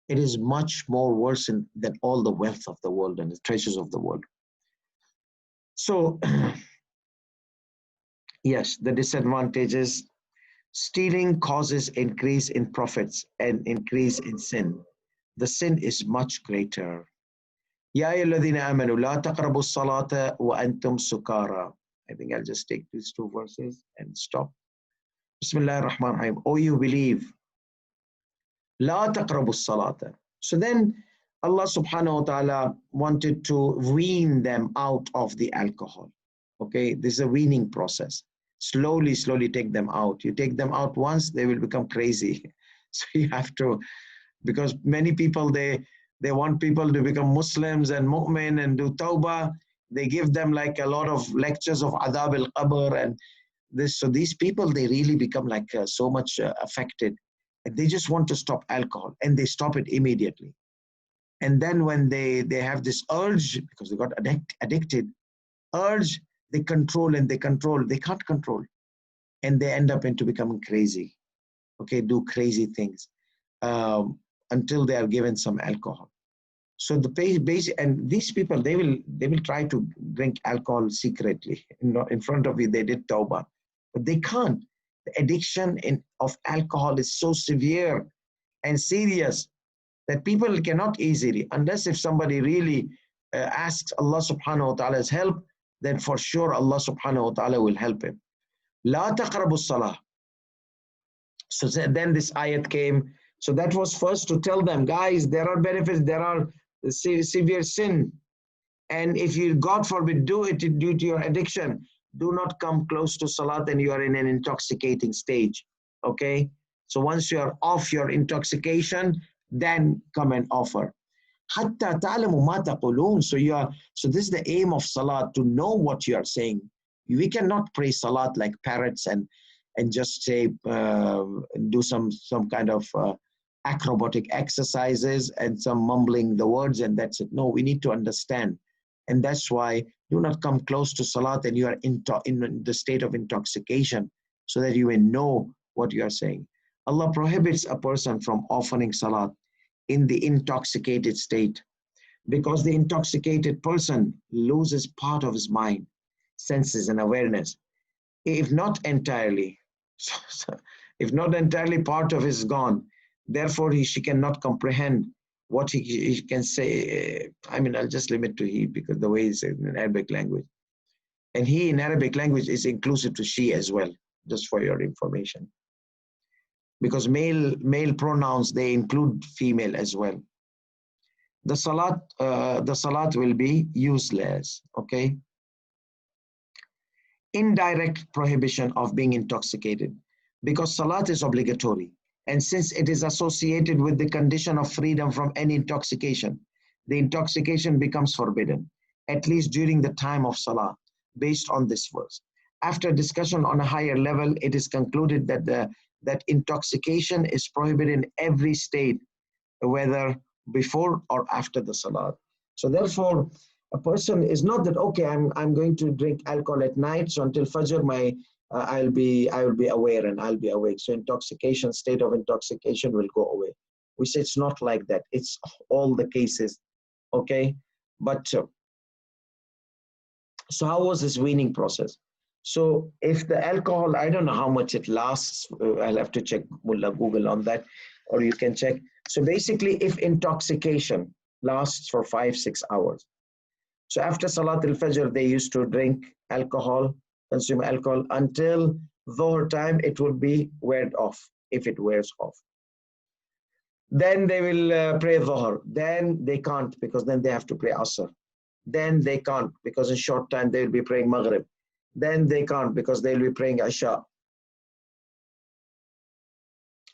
it is much more worse than all the wealth of the world and the treasures of the world. So, yes, the disadvantages. Stealing causes increase in profits and increase in sin. The sin is much greater. Ya ayyuhalladhina amanu la taqrabu as-salata wa antum sukara. I think I'll just take these two verses and stop. Bismillahir Rahmanir Rahim. Oh, you believe. La taqrabu as-salata. So then Allah subhanahu wa ta'ala wanted to wean them out of the alcohol. Okay, this is a weaning process. Slowly take them out. You take them out once, they will become crazy. So you have to, because many people, they want people to become Muslims and mu'min and do tawbah. They give them like a lot of lectures of adab al-qabr and this. So these people, they really become like so much affected. And they just want to stop alcohol and they stop it immediately. And then when they have this urge, because they got addicted, urge, they control and they control. They can't control. And they end up into becoming crazy. Okay, do crazy things until they are given some alcohol. So the basic, and these people, they will try to drink alcohol secretly. In front of you, they did tawbah. But they can't. The addiction of alcohol is so severe and serious that people cannot easily, unless if somebody really asks Allah subhanahu wa ta'ala's help, then for sure Allah subhanahu wa ta'ala will help him. La taqrabu salah. So then this ayat came. So that was first to tell them, guys, there are benefits, there are severe sin. And if you, God forbid, do it due to your addiction, do not come close to salat and you are in an intoxicating stage. Okay? So once you are off your intoxication, then come and offer. Hatta ta'lamu ma taqulun. So this is the aim of salat, to know what you are saying. We cannot pray salat like parrots and just say, do some kind of acrobatic exercises and some mumbling the words and that's it. No, we need to understand. And that's why do not come close to salat and you are in the state of intoxication, so that you may know what you are saying. Allah prohibits a person from offering salat in the intoxicated state, because the intoxicated person loses part of his mind, senses and awareness. If not entirely, if not entirely, part of his gone. Therefore, she cannot comprehend what he can say. I mean, I'll just limit to he, because the way it's in Arabic language. And he in Arabic language is inclusive to she as well, just for your information. Because male pronouns, they include female as well. The salat will be useless, okay? Indirect prohibition of being intoxicated, because salat is obligatory. And since it is associated with the condition of freedom from any intoxication, the intoxication becomes forbidden, at least during the time of salah, based on this verse. After discussion on a higher level, it is concluded that intoxication is prohibited in every state, whether before or after the salah. So therefore, a person is not that, okay, I'm going to drink alcohol at night, so until Fajr I will be aware and I'll be awake. So state of intoxication will go away. We say it's not like that. It's all the cases, okay? But so how was this weaning process? So if the alcohol, I don't know how much it lasts. I'll have to check Mullah Google on that, or you can check. So basically, if intoxication lasts for 5-6 hours. So after Salat al-Fajr, they used to drink alcohol, consume alcohol until Dhuhr time, it would be weared off, if it wears off. Then they will pray Dhuhr. Then they can't, because then they have to pray Asr. Then they can't, because in short time they will be praying Maghrib. Then they can't, because they will be praying Isha.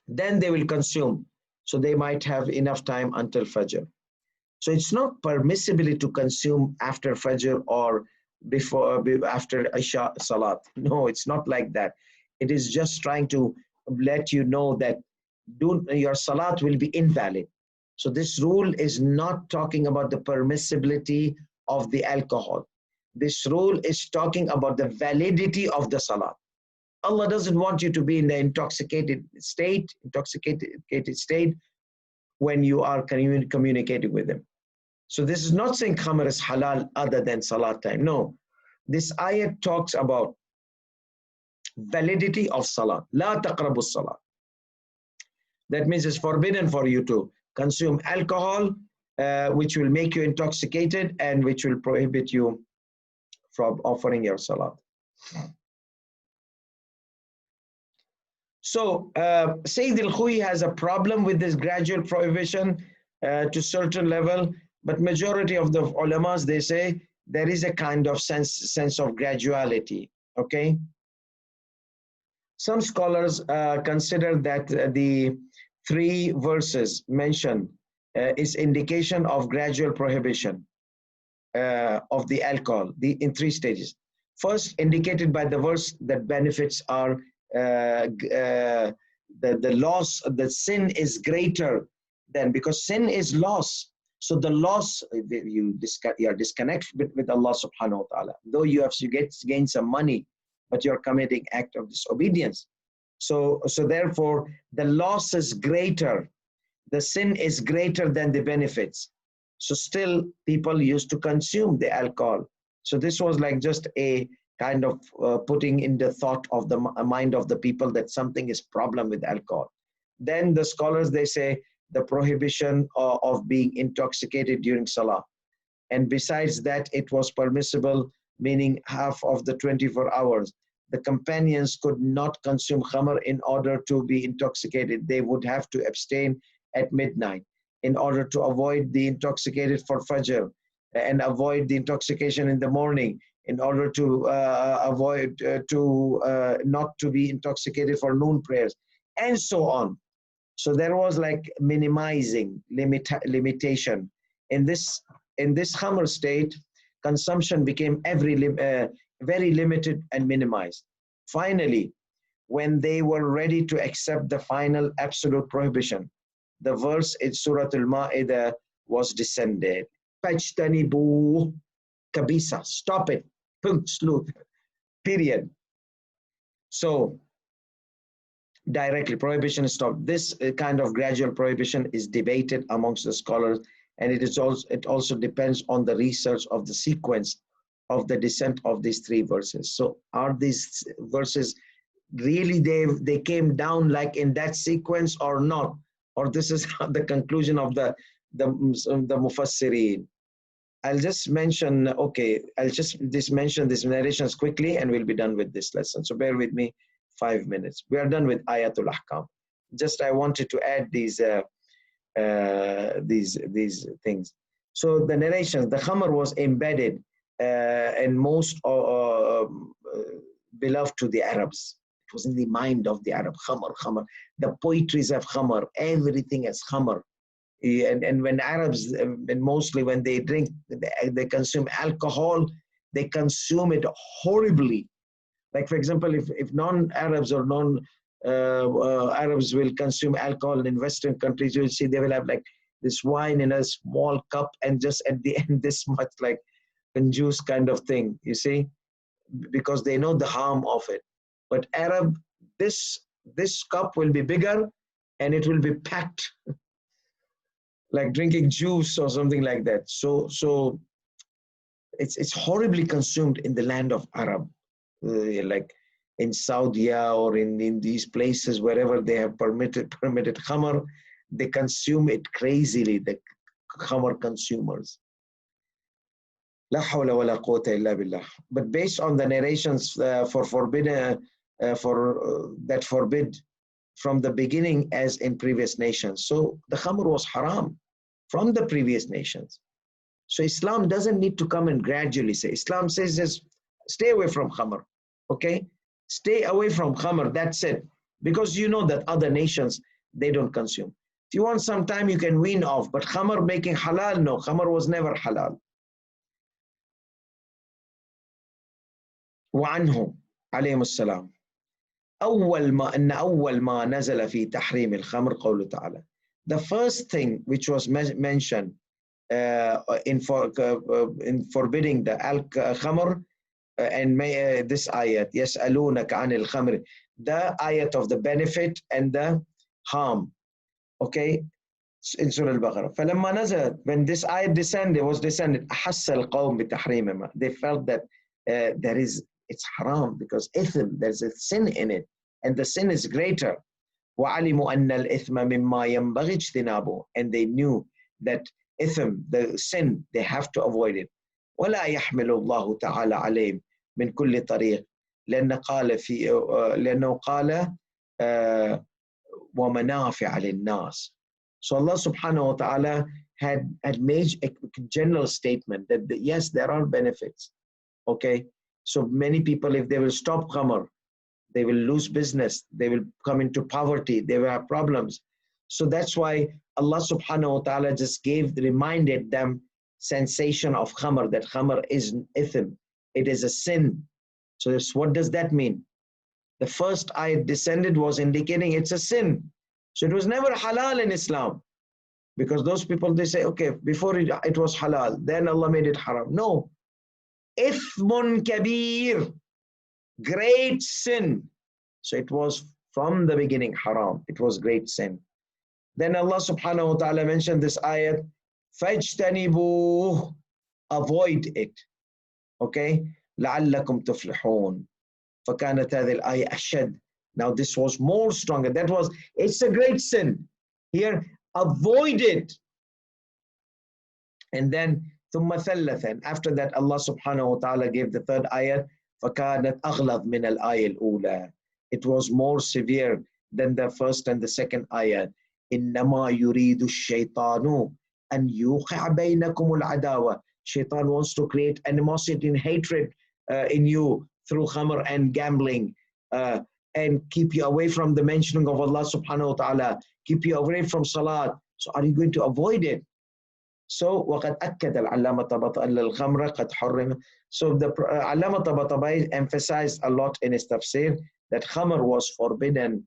Then they will consume. So they might have enough time until Fajr. So it's not permissibility to consume after Fajr or after Isha Salat. No, it's not like that. It is just trying to let you know that your Salat will be invalid. So this rule is not talking about the permissibility of the alcohol. This rule is talking about the validity of the Salat. Allah doesn't want you to be in the intoxicated state when you are communicating with Him. So this is not saying Khamr is halal other than Salat time. No, this ayat talks about validity of Salat. La taqrabu Salat. That means it's forbidden for you to consume alcohol, which will make you intoxicated and which will prohibit you from offering your Salat. So Sayyid al-Khuy has a problem with this gradual prohibition to certain level, but majority of the ulamas, they say there is a kind of sense of graduality, okay? Some scholars consider that the 3 verses mentioned is indication of gradual prohibition of the alcohol in 3 stages. First, indicated by the verse that benefits are the loss, the sin is greater than, because sin is loss. So the loss, you are disconnected with Allah subhanahu wa ta'ala. Though you gain some money, but you're committing act of disobedience. So therefore, the loss is greater. The sin is greater than the benefits. So still, people used to consume the alcohol. So this was like just a kind of putting in the thought of the mind of the people that something is problem with alcohol. Then the scholars, they say the prohibition of being intoxicated during Salah. And besides that, it was permissible, meaning half of the 24 hours. The companions could not consume Khamr in order to be intoxicated. They would have to abstain at midnight in order to avoid the intoxicated for Fajr and avoid the intoxication in the morning, in order to avoid not to be intoxicated for noon prayers, and so on. So there was like minimizing limitation. In this Khamr state, consumption became very limited and minimized. Finally, when they were ready to accept the final absolute prohibition, the verse in Surah Al-Ma'idah was descended. Pajtanibu kabisa, stop it, punkt, slut, period. So directly, prohibition is stopped. This kind of gradual prohibition is debated amongst the scholars, and it also depends on the research of the sequence of the descent of these 3 verses. So are these verses really they came down like in that sequence or not? Or this is the conclusion of the Mufassirin? I'll just mention, I'll just mention these narrations quickly and we'll be done with this lesson. So bear with me 5 minutes. We are done with Ayatul Ahkam. Just I wanted to add these things. So the narrations, the Khamr was embedded and most beloved to the Arabs. It was in the mind of the Arab. Khamr. The poetries of Khamr, everything is Khamr. And when Arabs, and mostly when they drink, they consume alcohol, they consume it horribly. Like for example, if non-Arabs or non-Arabs will consume alcohol in Western countries, you'll see they will have like this wine in a small cup and just at the end this much like juice kind of thing, you see, because they know the harm of it. But Arab, this cup will be bigger and it will be packed like drinking juice or something like that. So it's horribly consumed in the land of Arab, like in Saudi or in these places wherever they have permitted Khamr, they consume it crazily, the Khamr consumers. La hawla wa la quwwata illa billah. But based on the narrations for forbidden that forbid from the beginning as in previous nations. So the Khamr was haram from the previous nations. So Islam doesn't need to come and gradually say. Islam says just stay away from Khamr. Okay? Stay away from Khamr. That's it. Because you know that other nations, they don't consume. If you want some time, you can wean off. But Khamr making halal, no. Khamr was never halal. وعنه عليهم السلام أول ما نزل في تحريم الخمر قوله تعالى. The first thing which was mentioned in forbidding the khamr and this ayat, يسألونك عن الخمر, the ayat of the benefit and the harm. Okay, in Surah Al-Baqarah. فلما نزلت, when this ayat was descended, أحس القوم بتحريمها. They felt that it's haram because ithm, there's a sin in it, and the sin is greater. وعلموا أن الإثم مما ينبغي اجتنابه, and they knew that ithm, the sin, they have to avoid it. ولا يحمل الله تعالى عليهم من كل طريق لأنه قال ومنافع للناس. So Allah subhanahu wa ta'ala had made a general statement that yes, there are benefits. Okay, so many people, if they will stop Khamr, they will lose business, they will come into poverty, they will have problems. So that's why Allah subhanahu wa ta'ala just reminded them sensation of Khamr, that Khamr is ithm, it is a sin. So what does that mean? The first ayat descended was indicating it's a sin. So it was never halal in Islam. Because those people, they say, okay, before it was halal, then Allah made it haram. No. Ithmun kabir, great sin. So it was from the beginning haram. It was great sin. Then Allah subhanahu wa ta'ala mentioned this ayat, فَاجْتَنِبُوهُ, avoid it. Okay? لَعَلَّكُمْ تُفْلِحُونَ. فَكَانَتْ هَذِهِ الْآيَةُ أَشَدَّ. Now this was more stronger. It's a great sin. Here, avoid it. And then ثم ثلثا, after that Allah subhanahu wa ta'ala gave the third ayat, فَكَانَتْ أَغْلَظ مِنَ الْآيَةِ الْأُولَى. It was more severe than the first and the second ayat. إِنَّمَا يُرِيدُ الشَّيْطَانُ أَنْ يُوقِعَ بَيْنَكُمُ الْعَدَاوَةِ. Shaitan wants to create animosity and hatred in you through khamr and gambling, and keep you away from the mentioning of Allah subhanahu wa ta'ala, keep you away from salat. So are you going to avoid it? So وَقَدْ أَكَّدَ الْعَلَّامَةَ أَنَّ الْخَمْرَ قَدْ حُرِّمَ. So the Allama Tabatabai emphasized a lot in his tafsir that khamr was forbidden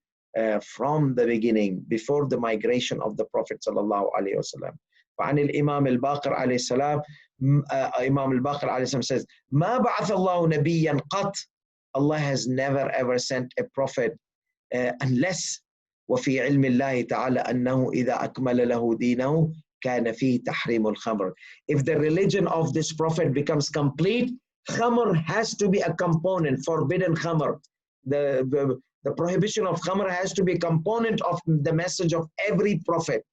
from the beginning, before the migration of the Prophet sallallahu alaihi wasallam. فعن الإمام الباقر عليه السلام, Imam al-Baqir alayhi salam says, ما بعث الله نبيا قط. Allah has never ever sent a prophet unless وفي علم الله تعالى أنه إذا أكمل له دينه كان فيه تحريم الخمر. If the religion of this prophet becomes complete, khamr has to be a component, forbidden khamr. The prohibition of khamr has to be a component of the message of every prophet.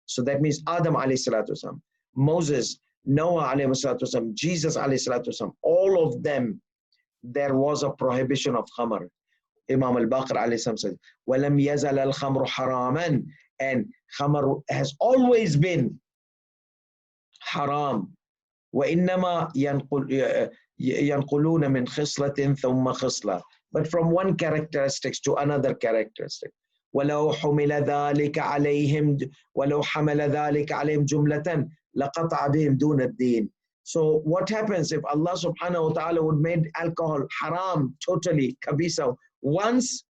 So that means Adam alayhi salatu wasalam, Moses, Noah alayhi salatu wasalam, Jesus alayhi salatu wasalam, all of them, there was a prohibition of khamr. Imam al-Baqir alayhi salam says, وَلَمْ يَزَلَ الْخَمْرُ حَرَامًا, and khamr has always been haram. وَإِنَّمَا يَنْقُلُونَ مِنْ خِصْلَةٍ ثُمَّ خِصْلَةٍ, but from one characteristic to another characteristic. وَلَوْ حُمِلَ ذَلِكَ عَلَيْهِمْ جُمْلَةً لَقَطَعَ بِهِمْ دُونَ الدِّينِ. So what happens if Allah subhanahu wa ta'ala would make alcohol haram totally, kabisa, once,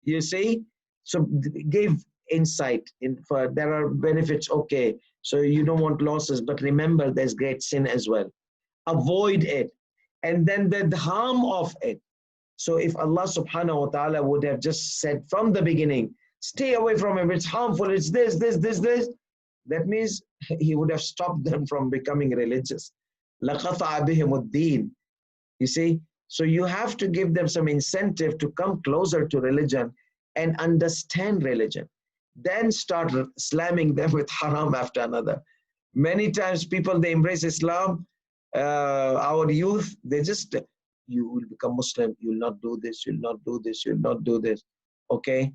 you see, so give insight for there are benefits, okay, so you don't want losses, but remember there's great sin as well. Avoid it. And then the harm of it. So if Allah subhanahu wa ta'ala would have just said from the beginning, stay away from it, it's harmful, it's this, that means he would have stopped them from becoming religious. لَقَطَعَ بِهِمُ الدِّينِ. You see, so you have to give them some incentive to come closer to religion and understand religion. Then start slamming them with haram after another. Many times people, they embrace Islam, our youth, they just you will become Muslim, you will not do this, you will not do this, you will not do this. Okay,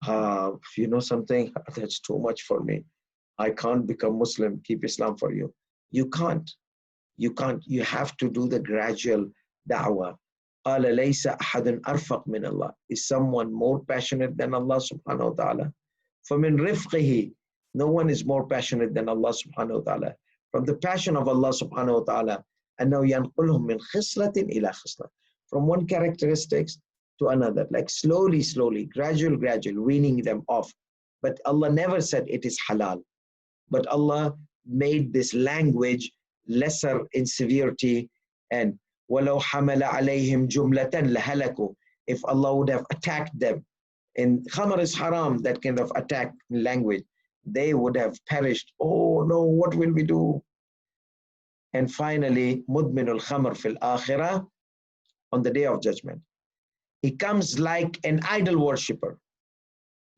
you know something, that's too much for me. I can't become Muslim, keep Islam for you. You can't. You can't. You have to do the gradual da'wah. قال ليس أحد أرفق من الله. Is someone more passionate than Allah subhanahu wa ta'ala? فمن رفقه, no one is more passionate than Allah subhanahu wa ta'ala. From the passion of Allah subhanahu wa ta'ala, أنه ينقلهم من خصلة إلى خصلة. From one characteristics to another, like slowly, gradual, weaning them off. But Allah never said it is halal. But Allah made this language lesser in severity, and وَلَوْ حَمَلَ عَلَيْهِمْ جُمْلَةً لَهَلَكُوا. If Allah would have attacked them, and Khamr is haram, that kind of attack language, they would have perished. Oh no, what will we do? And finally, مُدْمِنُ الْخَمْرِ فِي الْآخِرَةِ, on the day of judgment. He comes like an idol worshipper.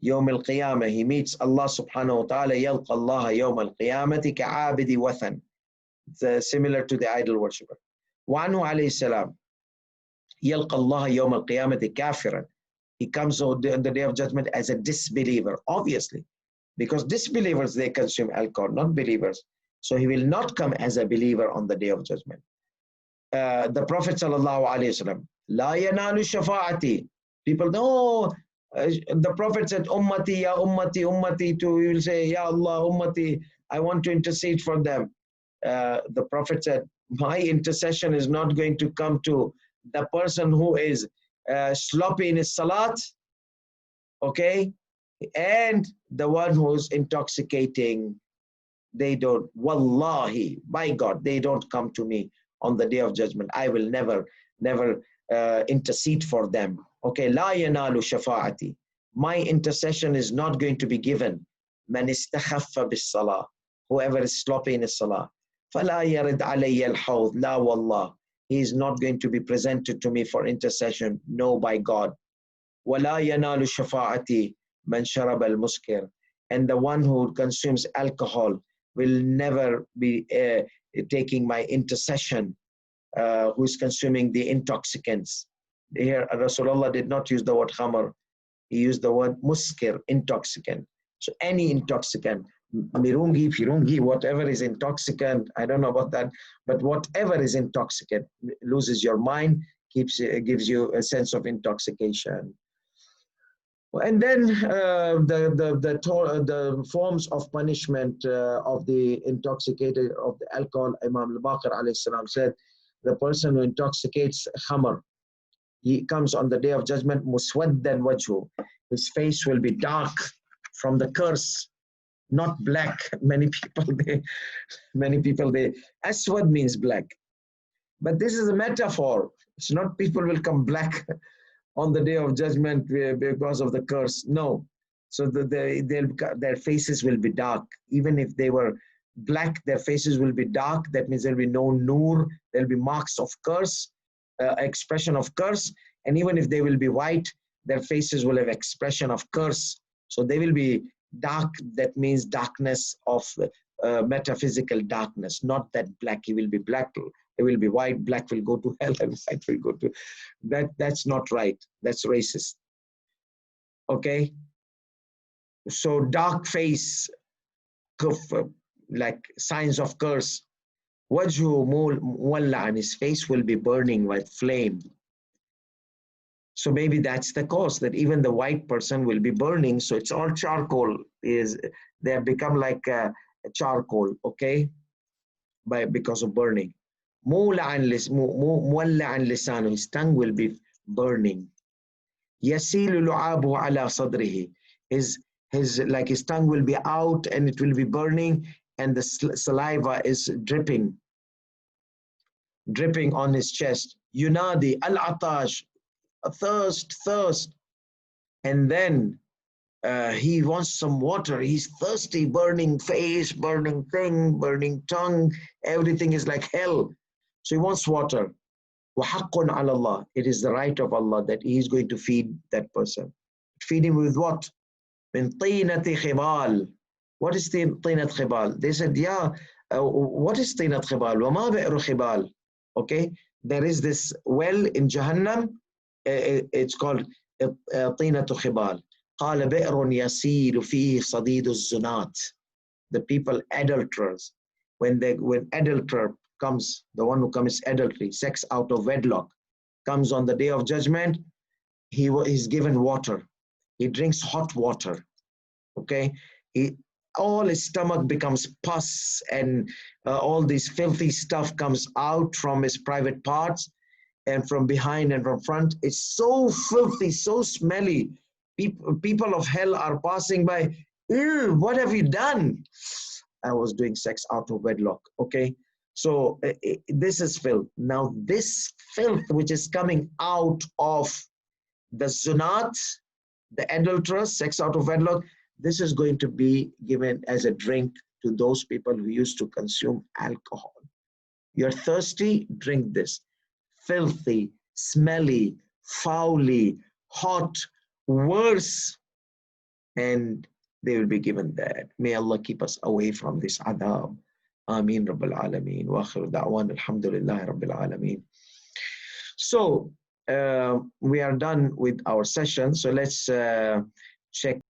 يوم القيامة, he meets Allah subhanahu wa ta'ala. يلقى الله يوم القيامة كعابد وثن. It's similar to the idol worshipper. وعنه عليه السلام يلقى الله يوم القيامة كافرا. He comes on the day of judgment as a disbeliever, obviously, because disbelievers, they consume alcohol, not believers. So he will not come as a believer on the day of judgment. The Prophet sallallahu alaihi wasallam, لا ينال شفاعتي. People know. The Prophet said, Ummati, ya Ummati, Ummati, to, you will say, Ya Allah, Ummati, I want to intercede for them. The Prophet said, my intercession is not going to come to the person who is sloppy in his salat, okay, and the one who is intoxicating. They don't, wallahi, by God, they don't come to me on the day of judgment. I will never intercede for them. Okay, la yanalu shafa'ati. My intercession is not going to be given. Man istakhaffa bis salah. Whoever is sloppy in his salah. Fala yarid alayya al-hawd. La wallah. He is not going to be presented to me for intercession. No, by God. Wala yanalu shafa'ati man sharab al-muskir. And the one who consumes alcohol will never be taking my intercession. Who is consuming the intoxicants. Here, Rasulullah did not use the word khamr. He used the word muskir, intoxicant. So any intoxicant, mirungi, firungi, whatever is intoxicant, I don't know about that, but whatever is intoxicant, loses your mind, gives you a sense of intoxication. And then the forms of punishment of the intoxicated, of the alcohol, Imam al-Baqir alayhi salam said, the person who intoxicates khamr, he comes on the day of judgment, muswaddan wajhu. His face will be dark from the curse, not black. Many people, aswad means black. But this is a metaphor. It's not people will come black on the day of judgment because of the curse. No. So their faces will be dark. Even if they were black, their faces will be dark. That means there'll be no nur. There'll be marks of curse, expression of curse. And even if they will be white, their faces will have expression of curse. So they will be dark. That means darkness of metaphysical darkness, not that black. He will be black. It will be white. Black will go to hell, and white will go to that. That's not right. That's racist. Okay. So dark face, like signs of curse. Wajhu muwalla, and his face will be burning with flame. So maybe that's the cause, that even the white person will be burning. So it's all charcoal. They have become like a charcoal, okay, because of burning. Muwalla an lisanu, his tongue will be burning. Yasilu lu'abu ala sadrihi, his tongue will be out and it will be burning, and the saliva is dripping on his chest. Yunadi al-atash, thirst. And then he wants some water. He's thirsty, burning face, burning thing, burning tongue. Everything is like hell. So he wants water. وَحَقٌّ عَلَى اللَّهِ, it is the right of Allah that he is going to feed that person. Feed him with what? مِن طِينَةِ خِبَالٍ. What is طِينَةِ خِبَالٍ? They said, what is طِينَةِ خِبَالٍ? وَمَا بِئْرُ خِبَالٍ? Okay, there is this well in Jahannam. It's called طينة خبال. قال بئر يسيل فيه صديد الزنات. The people adulterers. When adulterer comes, the one who commits adultery, sex out of wedlock, comes on the day of judgment, he's given water. He drinks hot water. Okay, all his stomach becomes pus, and all this filthy stuff comes out from his private parts, and from behind and from front. It's so filthy, so smelly. People of hell are passing by. Ew, what have you done? I was doing sex out of wedlock. Okay, so this is filth. Now this filth which is coming out of the zunat, the adulterers, sex out of wedlock, this is going to be given as a drink to those people who used to consume alcohol. You're thirsty, drink this. Filthy, smelly, foully, hot, worse, and they will be given that. May Allah keep us away from this adab. Ameen Rabbil Alameen. Wa akhiru da'wan alhamdulillahi Rabbil Alameen. So we are done with our session. So let's check